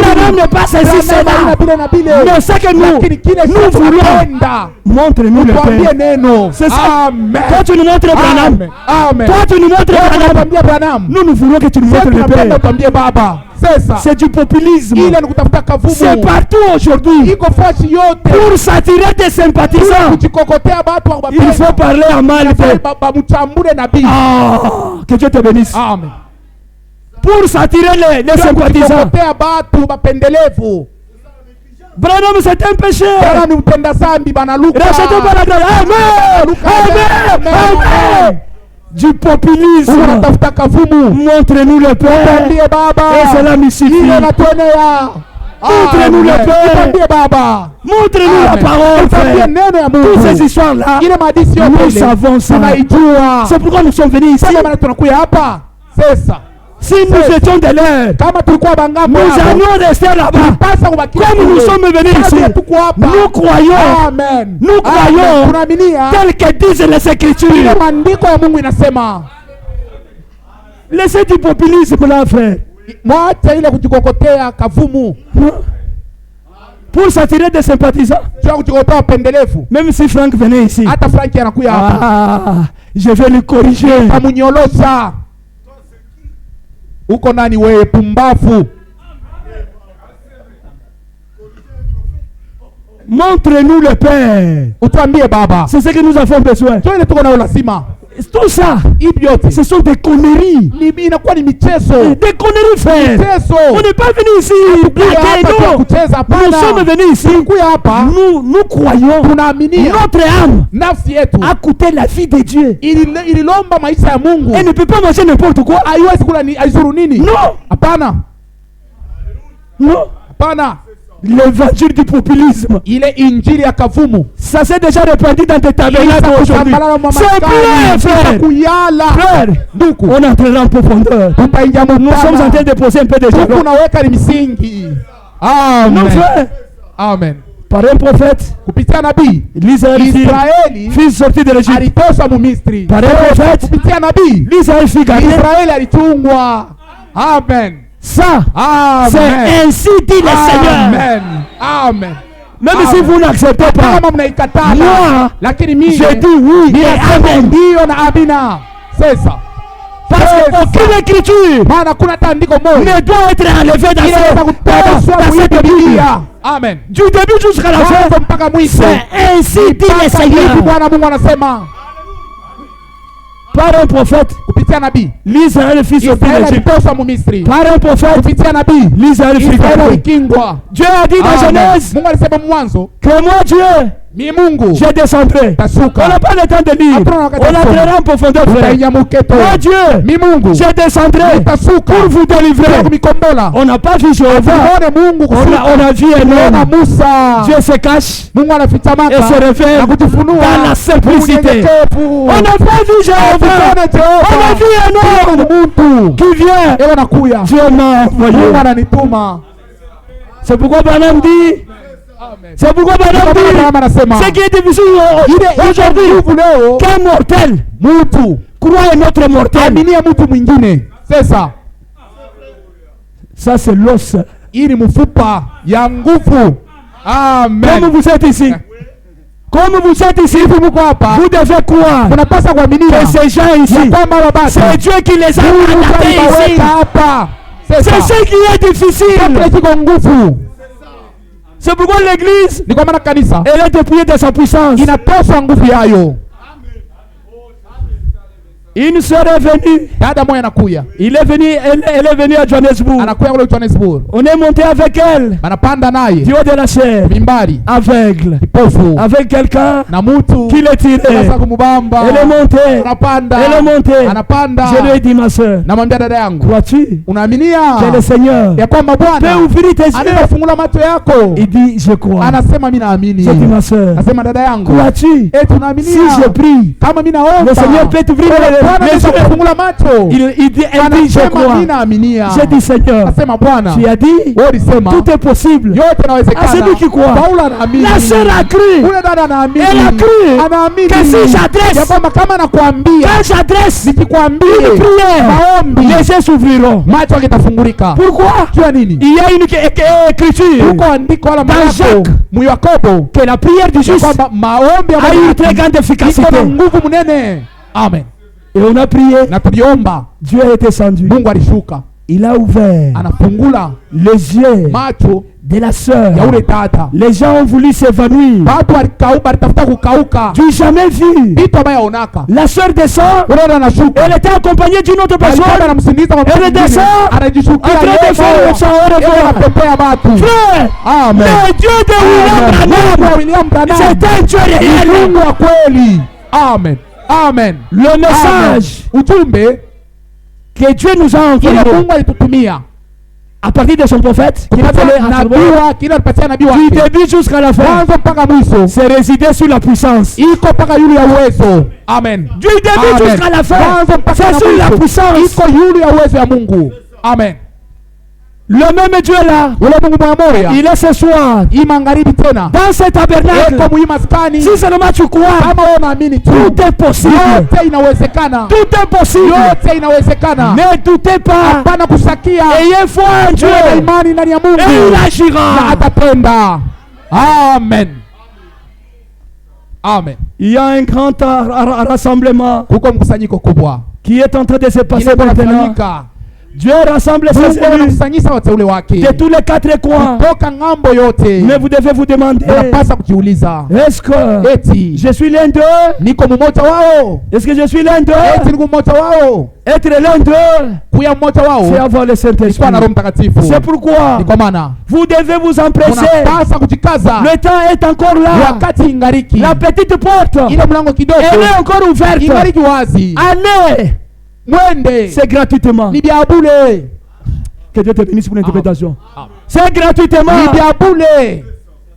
Branham n'est pas ceci, cela. Mais c'est que nous voulons. Montre-nous le Père. C'est ça. Toi tu nous montres Branham. Toi tu nous montres Branham. Nous voulons que tu nous montres le Père. C'est du populisme. C'est partout aujourd'hui. Pour s'attirer des sympathisants, il faut parler à mal. Que Dieu te bénisse. Amen. Pour s'attirer les sympathisants. Branham c'est un péché. Rachetez par la grâce. Amen. Amen. Du populisme. Montre-nous le Père. Et cela me suffit. Montre-nous le Père. Montre-nous la parole. Toutes ces histoires-là, nous savons ça. C'est pourquoi nous sommes venus ici. C'est ça. Si nous étions de l'air, nous allions rester là-bas. Comme nous sommes venus ici, nous croyons, tel que disent les Écritures. Laissez du populisme là, frère. Pour s'attirer des sympathisants. Même si Franck venait ici, je vais le corriger. Uko nani wewe pumbafu? Montre-nous le Père. Utuambie Baba. C'est ce que nous avons besoin. Tout ça, ce sont des conneries. Des conneries, frère. On n'est pas venu ici blaguer, non. Nous sommes venus ici. Nous croyons. Notre âme a coûté la vie de Dieu. Elle ne peut pas manger n'importe quoi. Non. Non. l'évangile du populisme. Ile injili ya kavumu. Ça s'est déjà répandu dans tes tabernacles aujourd'hui. C'est bien, frère. Frère, on entrera en profondeur. Nous sommes en train de poser un peu de jalons. Amen. Frère. Amen. Par un prophète, kupitia nabii Israeli fils sorti de l'Égypte. Alitosha mu Misri. Par un prophète, kupitia nabii Israeli alitungwa. Amen. Ça, c'est ainsi dit le Seigneur. Amen. Amen. Même si vous n'acceptez pas, moi, je dis oui et amen. C'est ça. Parce qu'aucune écriture ne doit être enlevée dans cette Bible. Amen. Du début jusqu'à la fin, c'est ainsi dit le Seigneur. Par un prophète, l'Israël fils de l'Égypte. Par un prophète, l'Israël fils de Dieu a dit dans Genèse que moi Dieu, je descendrai. On n'a pas le temps de lire. On entrera en profondeur. Moi Dieu, je descendrai pour vous délivrer. On n'a pas vu Jéhovah. On a vu un homme. Dieu se cache et se révèle dans la simplicité. On n'a pas vu Jéhovah. On a vu un homme qui vient. Dieu m'a envoyé. C'est pourquoi Branham dit. C'est pourquoi Branham dit, ce qui est difficile aujourd'hui, qu'un mortel croit un autre mortel. C'est ça. Ça c'est l'os. Amen. Comme vous êtes ici, vous devez croire que ces gens ici, c'est Dieu qui les a adaptés ici. C'est ce qui est difficile. C'est pourquoi l'église, elle est dépouillée de sa puissance. Une sœur est venue. Elle est venue à Johannesburg. On est monté avec elle du haut de la chair, aveugle, avec quelqu'un qui l'a tiré. Elle est montée. Je lui ai dit, ma sœur, crois-tu que le Seigneur peut ouvrir tes yeux? Il dit, je crois. Je dis, ma sœur, crois-tu si je prie, le Seigneur peut ouvrir les il dit, je crois. J'ai dit, Seigneur, tu as dit, tout est possible à celui qui croit. La sœur a cru. Elle a cru que si j'adresse, quand j'adresse une prière, les yeux s'ouvriront. Pourquoi? Il y a une écriture dans Jacques que la prière du juste a eu une très grande efficacité. Amen. Et on a prié. Dieu est descendu. Il a ouvert les yeux de la sœur. Les gens ont voulu s'évanouir. Tu n'as jamais vu. La sœur descend. Elle était accompagnée d'une autre personne. Elle descend en train de faire son au revoir. Frère, le Dieu de William Branham, c'est un Dieu réel. Amen. Amen. Le message que Dieu nous a envoyé à partir de son prophète, du début jusqu'à la fin, c'est résider sur la puissance. Amen. Du début jusqu'à la fin, c'est sur la puissance. Amen. Le même Dieu là, il est ce soir dans ce tabernacle. Si seulement tu crois, tout est possible. Tout est possible. Ne doutez pas. Ayez foi en Dieu et il agira. Amen. Amen. Il y a un grand rassemblement qui est en train de se passer maintenant. Dieu rassemble ses élus de tous les quatre coins. Mais vous devez vous demander, est-ce que je suis l'un d'eux? Est-ce que je suis l'un d'eux? Être l'un d'eux, c'est avoir le Saint-Esprit. C'est pourquoi vous devez vous empresser. Le temps est encore là. La petite porte, elle est encore ouverte. Allez. C'est gratuitement. Que Dieu te bénisse pour l'interprétation. C'est gratuitement.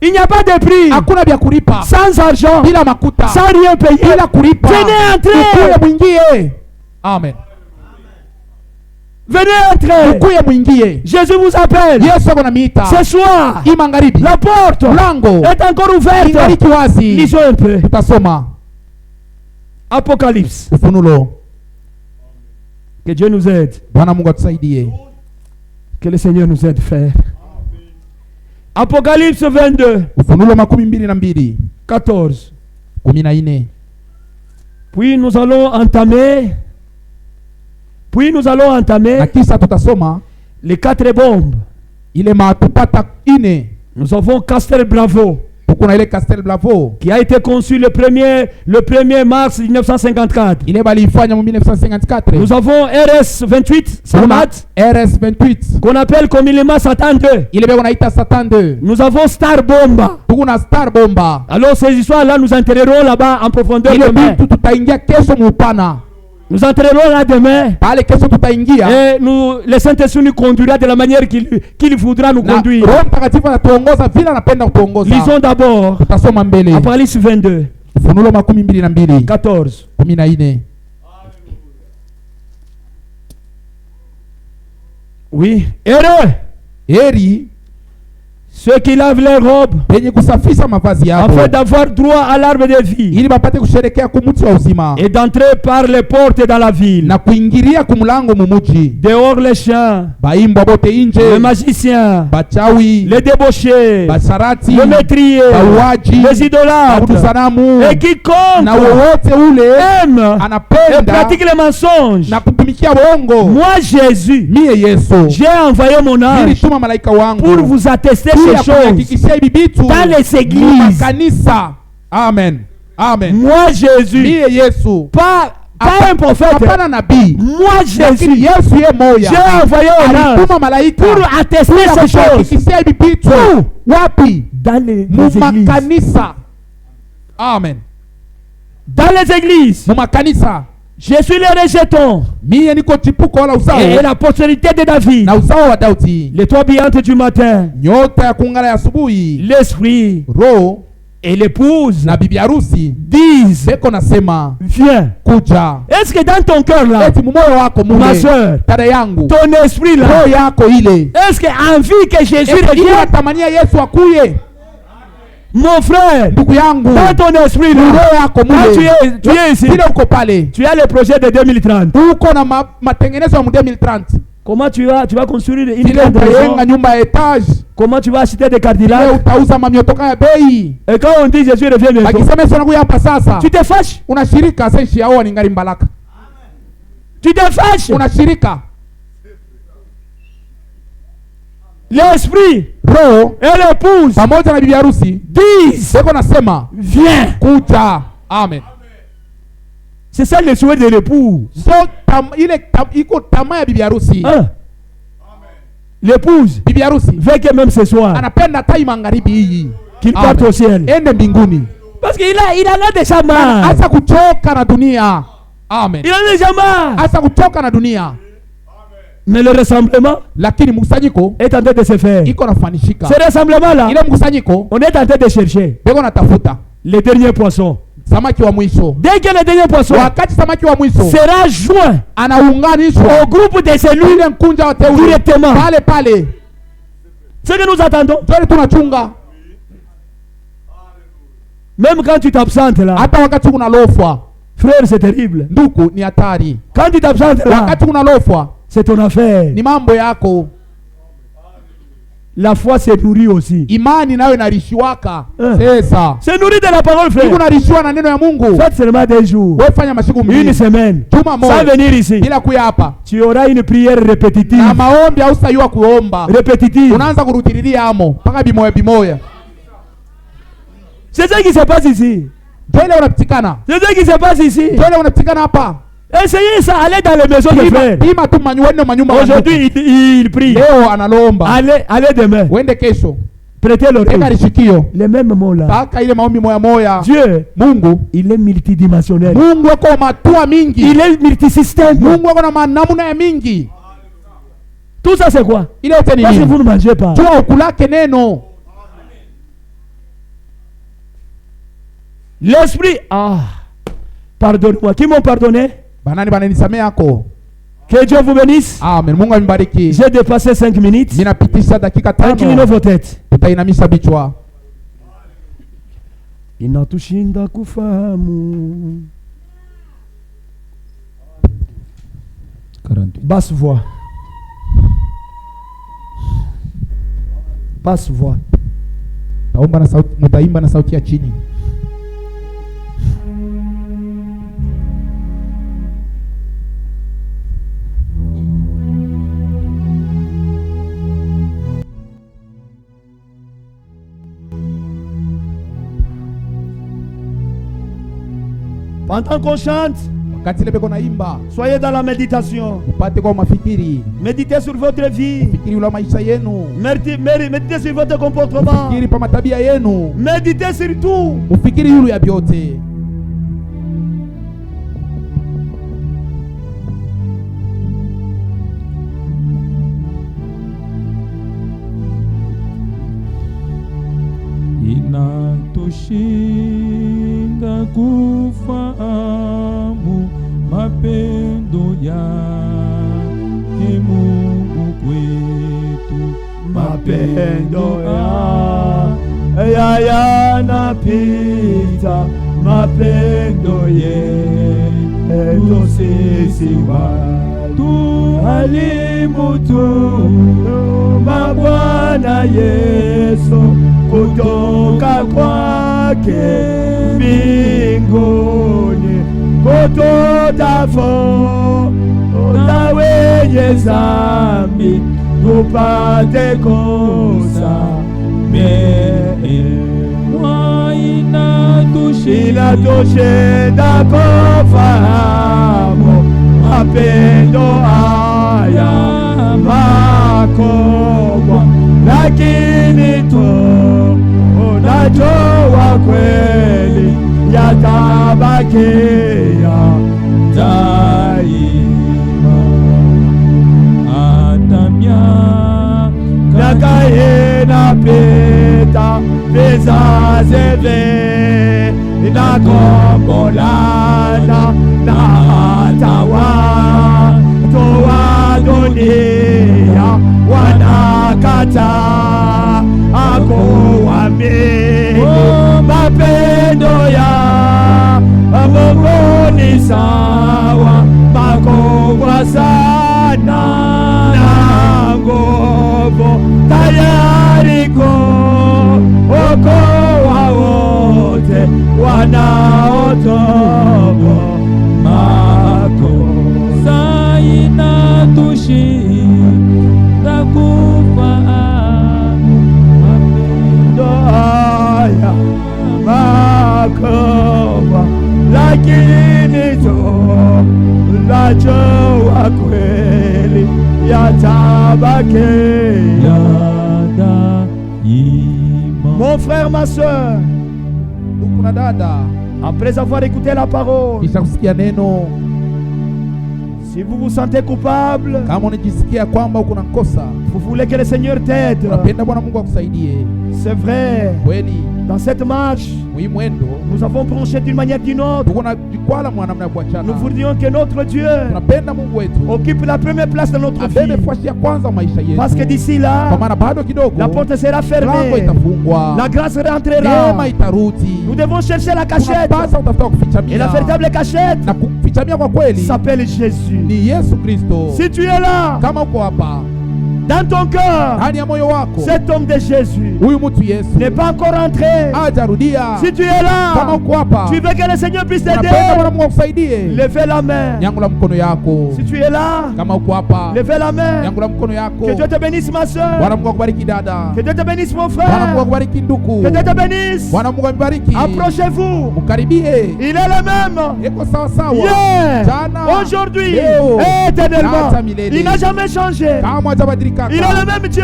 Il n'y a pas de prix. Hakuna vya kulipa. Sans argent. Bila makuta. Sans rien payer. Bila kulipa. Venez entrer. Ukuye mwingie. Amen. Venez entrer. Ukuye mwingie. Jésus vous appelle. Yesu anamiita. Ce soir. Imangaribi. La porte. Mlango. Est encore ouverte. Ingali kiwazi. Lisons un peu. Tutasoma. Apocalypse. Ufunulo. Que Dieu nous aide. Bwana Mungu atusaidie. Que le Seigneur nous aide, frère. Apocalypse 22. Ufunulo 22. 14. 14. Puis nous allons entamer. Na kisha tutasoma les 4 bombes. Ile matupata ine. Nous avons Castel Bravo. Kuna ile Castel Bravo qui a été conçu le 1er mars 1954. Ile balifanya en 1954. Nous avons RS-28 Sarmat. RS-28 qu'on appelle communément Satan 2. Ile beko naita Satan 2. Nous avons Star Bomba. Tukuna Star Bomba. Alors ces histoires là nous entrerons là-bas en profondeur demain. Tutaingia kesho mupana. Nous entrerons là demain. Pale kesho tutaingia. Et le Saint-Esprit nous conduira de la manière qu'il voudra nous conduire. Roho Mtakatifu atatuongoza vile anapenda kutuongoza. Lisons d'abord. Tutasoma mbele. Apocalypse 22. Ufunulo 22. 14. 14. Oui. Heureux. Heri ceux qui lavent les robes afin d'avoir droit à l'arbre de vie et d'entrer par les portes dans la ville. Dehors les chiens, les magiciens, les débauchés, les métriers, les idolâtres et quiconque aime et pratique les mensonges. Moi Jésus, j'ai envoyé mon ange pour vous attester ces choses dans les églises. Amen. Amen. Moi Jésus, pas un prophète. Moi Jésus, j'ai envoyé un ange pour attester ces choses dans les églises. Amen. Dans les églises. Je suis le rejeton et la postérité de David, l'étoile brillante du matin, l'esprit et l'épouse disent viens. Est-ce que dans ton cœur là, ma soeur, ton esprit là, est-ce que envie que Jésus revienne? Mon frère, dans ton esprit, tu es ici. Tu as le projet de 2030. Comment tu vas construire une grande maison? Comment tu vas acheter des Cadillacs? Et quand on dit Jésus revient bientôt, tu te fâches? Tu te fâches? L'esprit et l'épouse disent viens. Amen. C'est ça le souhait de l'époux. L'épouse veut que même ce soir qu'il parte au ciel. Parce qu'il a déjà marre. Amen. Il a déjà marre. Mais le rassemblement est en train de se faire. Ce rassemblement là, on est en train de chercher les derniers poissons. Dès que le dernier poisson sera joint au groupe de cellules directement, ce que nous attendons, même quand tu t'absentes là, frère, c'est terrible. Quand tu t'absentes là, c'est ton affaire. La foi se nourrit aussi. C'est ça. Se nourrit de la parole, frère. Faites seulement des jours. Une semaine. Sans venir ici. Tu auras une prière répétitive. Répétitive. C'est ça qui se passe ici. C'est ça qui se passe ici. Essayez ça, allez dans les maisons de frères. Aujourd'hui, il prie. Allez demain. Prêtez l'oreille. Les mêmes mots là. Dieu, il est multidimensionnel. Il est multisystème. Tout ça c'est quoi? Il est Parce que vous ne mangez pas. Tu as okulake neno. L'esprit, pardonne-moi. Qui m'ont pardonné? Banani bananisamea ako. Que Dieu vous bénisse. Amen. Mungu ambariki. J'ai dépassé 5 minutes. Ninapitisha dakika 5. Inclinez vos têtes. Utainamisha bichwa. Inatushinda kufahamu. 48. Basse voix. Basse voix. Mutaimba na sauti ya chini. Pendant qu'on chante, soyez dans la méditation. Méditez sur votre vie. Méditez sur votre comportement. Méditez sur tout. Inatushinda kufahamu mapendo yake Mungu kwetu, mapendo yanapita, mapendo yetu sisi watu alimutuma Bwana Yesu kutoka kwake mbinguni kututafuta wenye dhambi tupate kusamehewa. Inatushinda kufahamu mapendo haya makubwa, lakini tunajua kweli yatabakia daima. hata miaka inapita, vizazi vinakombolana, na hata watu wa dunia wanakataa kuamini mapendo ya Mungu ni sawa, makubwa sana na nguvu, tayari kuokoa wote wanaotubu makosa. inatushinda kufahamu mapendo haya makubwa, lakini tunajua kweli yatabakia daima. Mon frère, ma soeur, après avoir écouté la parole, si vous vous sentez coupable, vous voulez que le Seigneur t'aide, c'est vrai, dans cette marche, nous avons penché d'une manière ou d'une autre. Nous voudrions que notre Dieu occupe la première place dans notre vie, parce que d'ici là, la porte sera fermée, la grâce rentrera. Nous devons chercher la cachette, et la véritable cachette s'appelle Jésus. Si tu es là, dans ton cœur, cet homme de Jésus n'est pas encore entré. Si tu es là, tu veux que le Seigneur puisse t'aider, levez la main. Si tu es là, levez la main. Que Dieu te bénisse, ma soeur. Que Dieu te bénisse, mon frère. Que Dieu te bénisse. Approchez-vous. Il est le même hier, aujourd'hui, éternellement. Il n'a jamais changé. Il est le même Dieu.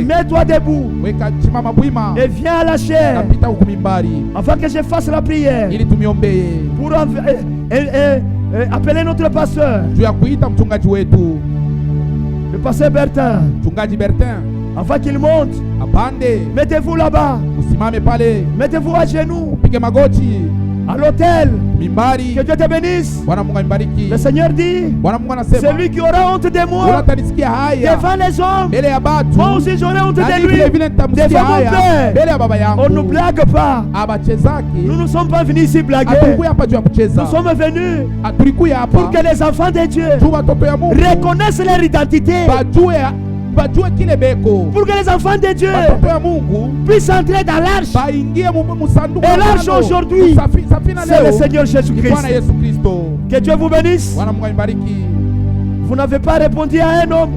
Mets-toi debout et viens à la chair afin que je fasse la prière pour appeler notre pasteur. Le pasteur Bertin, Mchungaji Bertin, avant qu'il monte, apande, mettez-vous là-bas. usimame pale, Mettez-vous à genoux. upige magoti, À l'autel. mimbari. Que Dieu te bénisse. Bwana Mungu anibariki. Le Seigneur dit, Bwana Mungu anasema, celui qui aura honte de moi unatanisikia haya devant les hommes, mbele ya batu, moi aussi j'aurai honte na de mimi lui vile vile nitamsikia devant mon haya Père. mbele ya baba On ne yangu. blague pas. Abachezaki Nous ne sommes pas venus ici blaguer. hatukuya hapa juu ya kucheza, Nous sommes venus tulikuya pour hapa que les enfants de Dieu juu watoto ya Mungu reconnaissent leur identité. bajue kile beko, Pour que les enfants de Dieu watoto ya Mungu puissent entrer dans l'arche. baingie musanduku. Et l'arche aujourd'hui, safina c'est le leo Seigneur ni Bwana Jésus-Christ. Yesu Kristo. Que Dieu vous bénisse. Bwana Mungu anibariki. Vous n'avez pas répondu à un homme.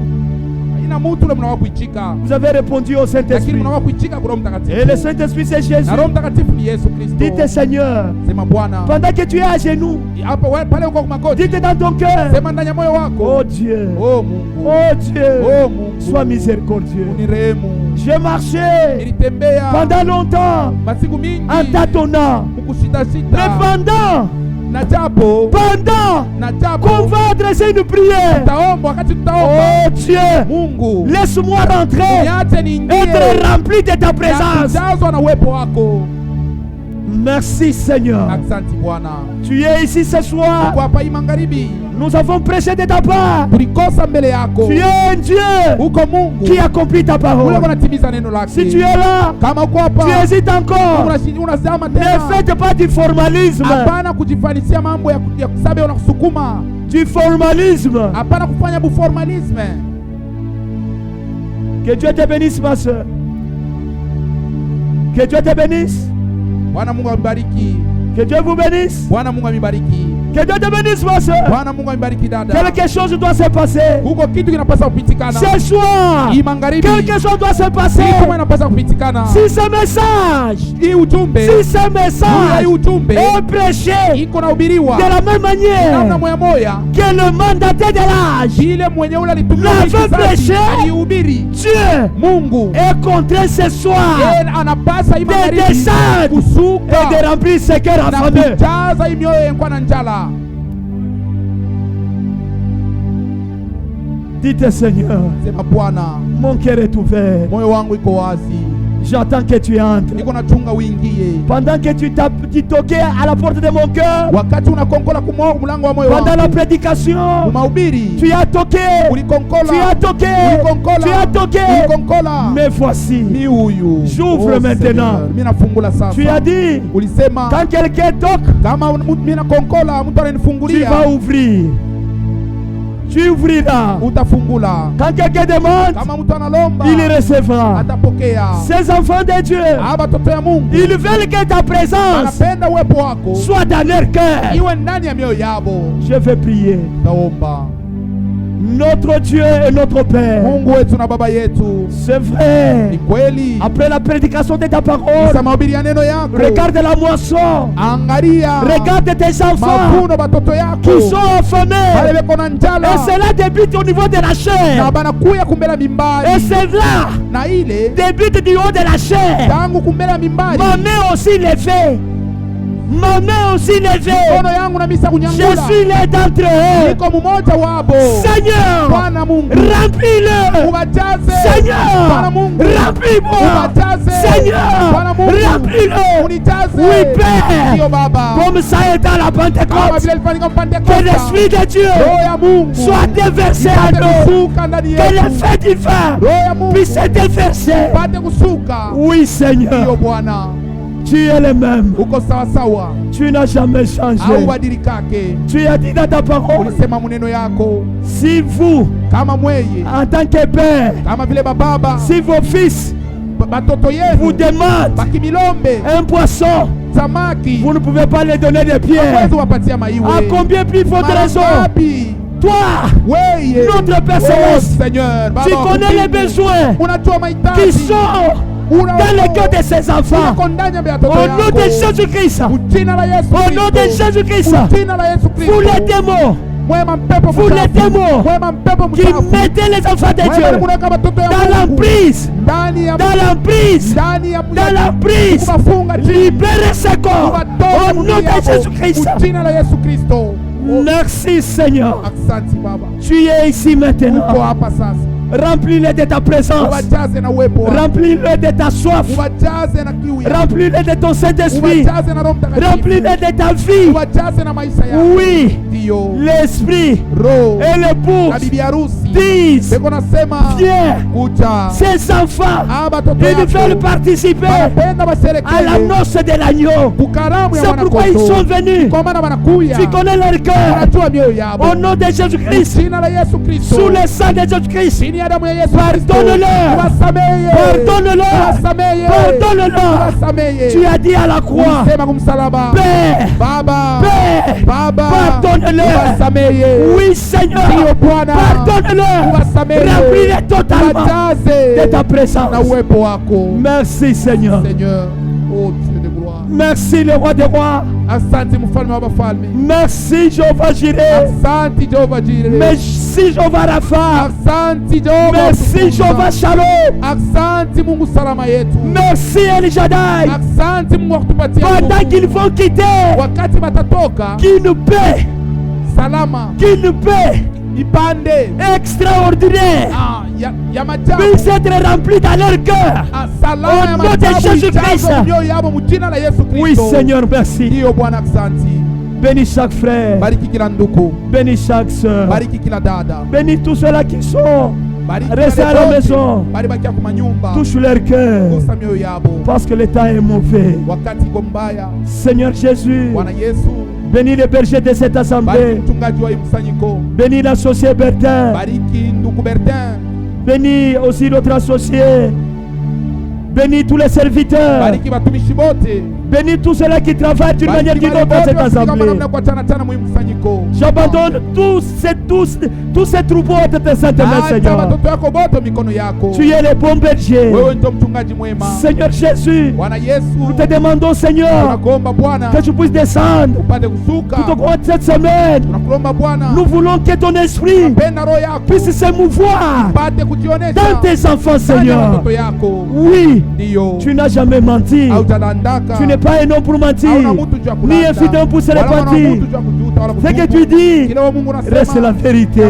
Haina mtu ule mnawa kuichika, Vous avez répondu au lakini Saint-Esprit. mnawa kuichika kwa Roho Et le Mtakatifu. Saint-Esprit, c'est Jésus. Na Roho Mtakatifu ni Yesu Kristo. Dites Seigneur, Sema Bwana, pendant que tu es à genoux, hapa wewe pale uko kwa magoti, dites dans ton cœur, sema ndani ya moyo wako, oh Dieu, oh Mungu, oh Dieu, oh Mungu, sois miséricordieux. unirehemu. J'ai marché Nilitembea pendant longtemps masiku mingi en tâtonnant. mkushitashita, Mais pendant na japo qu'on va adresser une prière, taomba, wakati tutaomba, oh Dieu, Mungu laisse-moi rentrer, niache niingie être rempli de ta na présence. kujazwa na uwepo wako. Merci Seigneur. Asante Bwana. Tu es ici ce soir. Uko hapa hii magharibi, Nous avons prêché de ta part. tulikosa mbele yako. Tu es un Dieu Uko Mungu qui accomplit ta ule parole. unatimiza neno lake. Si tu es là, Kama uko hapa tu hésites encore, unazama ne tena, faites pas du formalisme. hapana kujifanisia mambo ya kusabe na kusukuma, Du formalisme. hapana kufanya buformalisme. Que Dieu te bénisse, ma soeur. Que Dieu te bénisse. Bwana Mungu amibariki. Que Dieu vous bénisse. Bwana Mungu amibariki. Que Dieu te bénisse, ma soeur. Bwana Mungu amibariki dada. Quelque chose doit se passer. Huko kitu kinapaswa kupitikana. Ce soir, Hii magharibi quelque chose doit se passer. kitu kinapaswa kupitikana. Si ce message, Hii ujumbe, si ce hii message ujumbe est prêché iko na ubiriwa de la même namna manière moya moya, que le mandaté de l'âge, ile mwenye ule alitumia La kizazi, veut prêcher. alihubiri. Dieu Mungu est contraint ce soir yeye anapasa hii de magharibi descendre et kusuka de remplir ce cœur na affamé. kujaza hii mioyo yenye na njala. Dites Seigneur, Sema Bwana, mon cœur est ouvert. moyo wangu iko wazi, J'attends que tu entres. niko nachunga uingie. Pendant que tu toquais à la porte de mon cœur, Wakati unakonkola mlango wa moyo pendant la wangu, prédication, umahubiri tu as toqué, ulikonkola, tu as toqué, ulikonkola, tu as toqué. ulikonkola. Mais voici, Ni huyu. J'ouvre maintenant. Mimi nafungula sasa. tu as dit, Ulisema quand quelqu'un toque, kama mimi nakonkola, mtu tu ananifungulia, vas ouvrir. Tu ouvriras. utafungula. Quand quelqu'un demande, Kama mtu analomba, il recevra. atapokea. Ces enfants de Dieu, Aba toto ya Mungu ils veulent que ta présence anapenda uwepo wako soit dans leur cœur. iwe ndani ya mioyo yabo. Je vais prier. Taomba. Notre Dieu et notre Père, Mungu wetu na baba yetu, c'est vrai. ni kweli Après la prédication de ta parole, isa mahubiri ya neno yako, regarde la moisson, angalia regarde tes enfants mavuno batoto yako qui sont wale affamés. beko na njala Et cela débute au niveau de la na chair. banakuya kumbela mimbari, Et cela na ile débute du haut de la chair. tangu kumbela mimbari, Ma main aussi levée. Ma main aussi levée. mikono yangu na misa Je kunyangula, suis l'un d'entre eux. niko mmoja wabo. Seigneur, Bwana Mungu remplis-le. uwajaze. Seigneur, Bwana Mungu remplis-moi. uwajaze. Seigneur, Bwana Mungu remplis-le. unijaze. Oui, Père. Ndiyo Baba, Comme ça est dans la kama Pentecôte. vile ilifanyika Que Pentekoste, l'Esprit de Dieu roho ya Mungu soit déversé à ipate nous. kusuka ndani Que yetu, le feu divin roho ya Mungu puisse être déversé. ipate kusuka. Oui, Ndiyo Seigneur, Bwana, tu es le même. uko sawa sawa, Tu n'as jamais changé. haubadilikake. Tu as dit dans ta parole, Ulisema maneno yako, si vous, kama mweye, en tant que père, kama vile bababa, si vos fils batoto vous yenu demandent bakimilombe un poisson, samaki, vous ne pouvez pas les donner des pierres. hamwezi wapatia maiwe. À combien plus forte Mara raison, ngapi? toi, Weye, notre Père oh Céleste, Seigneur, Baba tu wa connais les mbingu, besoins unajua qui mahitaji sont dans le cœur de ses enfants. uko ndani ya Au watoto nom de yako. Jésus-Christ, Jina la Yesu au nom de Kristo. Jésus-Christ, Jina la Yesu vous les Kristo. démons Mwema mpepo Vous les mchafu. démons Mwema mpepo qui mchafu. mettez les enfants de Mwema Dieu munaweka watoto ya dans Mungu l'emprise, ndani ya dans l'emprise, ndani ya dans l'emprise, kuwafunga chini. libérez ce corps Kuwatoa au nom mwili de yako. Jésus-Christ. Jina la Yesu Kristo. Merci Seigneur. Asante Baba. Tu es ici maintenant. Uko hapa sasa. Remplis-le de ta présence. Uwajaze na uwepo wako. Remplis-le de ta soif. Uwajaze na kiu yako. Remplis-le de ton Saint-Esprit. Uwajaze na Roho Mtakatifu. Remplis-le de ta vie. Uwajaze na maisha yako. Oui, Ndio. l'Esprit Roho et na l'épouse bibi harusi. disent, Beko nasema viens, kuja. ces enfants, Batoto ils yako. veulent participer Wanapenda à la washerekee. noce de l'agneau. Kukaramu ya C'est pourquoi ils sont wanakoto. venus. Kwa maana wanakuya. Tu connais leur cœur. Unajua mioyo yabo. Au nom de Jésus-Christ, Jina la Yesu Kristo. sous le sang de Jésus-Christ, Chini ya damu ya Yesu Kristo. pardonne-leur. Wasamehe. Pardonne-leur. Wasamehe. Pardonne-leur. Wasamehe. Tu as dit à la croix, Sema kumsalaba. Père, Baba. Père, Baba. pardonne-leur. Wasamehe. Oui, Seigneur, Ndiyo Bwana. pardonne-leur. Wasamehe. Remplis-les totalement Wajaze de ta présence. na uwepo wako. Merci, Seigneur. Seigneur, oh Dieu de gloire. Merci, le roi des rois. Asante mfalme wa wafalme. Merci, Jéhovah Jireh. Asante Jehova Jireh. Merci, Jéhovah Rapha. Asante Jehova. Merci, Utukuza. Jéhovah Shalom. Asante Mungu salama yetu. Merci, El Shaddai. Asante Mungu akutupatia Pendant nguvu. qu'ils vont quitter, Wakati watatoka qu'ils nous paient, salama qu'ils nous paient, ipande extraordinaire, ya majabu. puissent être remplis dans leur cœur. Salama ya Au nom de majabu Jésus-Christ. ijaze mioyo yabo mu jina la Yesu Oui, Kristo. Seigneur, merci. Ndiyo Bwana, asante. Bénis chaque frère, Bariki kila ndugu. bénis chaque soeur, Bariki kila dada. bénis tous ceux-là qui sont Bariki restés à wale la wote. maison. Balibakia kwa manyumba. Touche leur cœur, Gusa mioyo yabo. parce que le temps est mauvais. Wakati iko mbaya. Seigneur Jésus, Bwana Yesu. bénis les bergers de cette Bariki assemblée, mchungaji wa hii msanyiko. bénis l'associé Bertin, Bariki ndugu Bertin. bénis aussi notre associé, bénis tous les serviteurs, Bariki watumishi wote. bénis tous ceux-là qui travaillent d'une manière ou d'une autre dans cette assemblée. J'abandonne tous ces troupeaux entre tes saintes mains, Seigneur. Tu es le bon berger. Seigneur Jésus, nous te demandons, Seigneur, que tu puisses descendre tout au cours de cette semaine. Nous voulons que ton esprit puisse se mouvoir dans tes enfants, Seigneur. Oui, tu n'as jamais menti. Tu n'es pas un homme pour mentir, ni un fidèle pour se repentir. Ce que tu dis reste la vérité.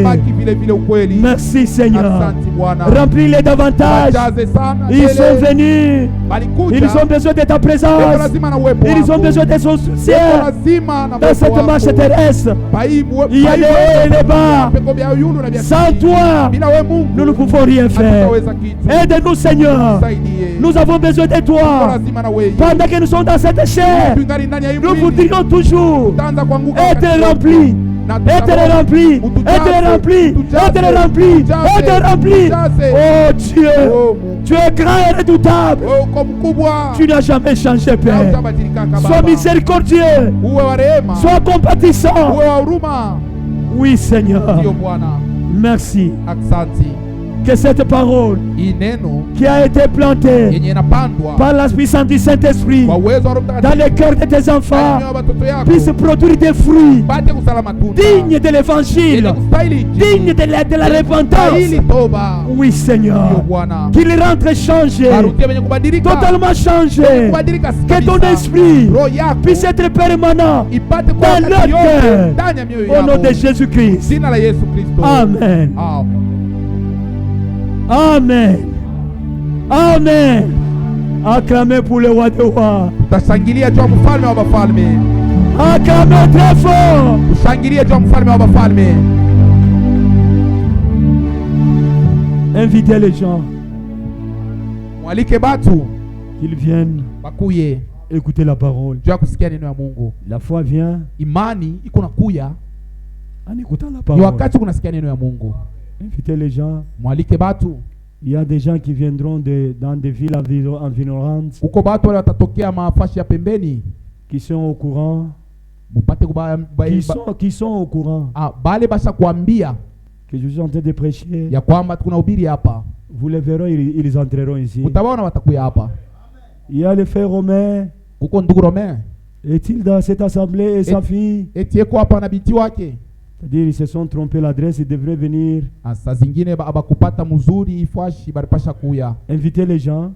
Merci, Seigneur. Remplis-les davantage. Ils sont venus. Ils ont besoin de ta présence. Ils ont besoin de son soutien dans cette marche terrestre. Il y a les hauts et les bas. Sans toi, nous ne pouvons rien faire. Aide-nous, Seigneur. Nous avons besoin de toi. Pendant que nous sommes dans cette chair, nous voudrions toujours être remplis. Être rempli, être rempli, être rempli, être rempli. Oh Dieu, tu es grand et redoutable. Tu n'as jamais changé, Père. Sois miséricordieux, sois compatissant. Oui, Seigneur. Merci. Que cette parole qui a été plantée par la puissance du Saint-Esprit dans le cœur de tes enfants puisse produire des fruits dignes de l'évangile, dignes de la repentance. Oui, Seigneur. Qu'il rentre changé, totalement changé. Que ton esprit puisse être permanent dans leur cœur. Au nom de Jésus-Christ. Amen. Amen. Amen. Acclamez pour le roi des rois. Acclamez très fort. Invitez les gens qu'ils viennent écouter la parole. La foi vient en écoutant la parole. Invitez les gens. Il y a des gens qui viendront dans des villes environnantes qui sont au courant. Qui sont au courant que je suis en train de prêcher. Vous les verrez, ils entreront ici. Il y a le frère Romain. Est-il dans cette assemblée et sa fille? C'est-à-dire ils se sont trompés l'adresse, ils devraient venir. Invitez les gens.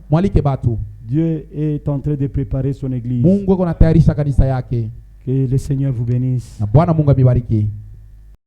Dieu est en train de préparer son église. Que le Seigneur vous bénisse. Na Bwana Mungu amebariki.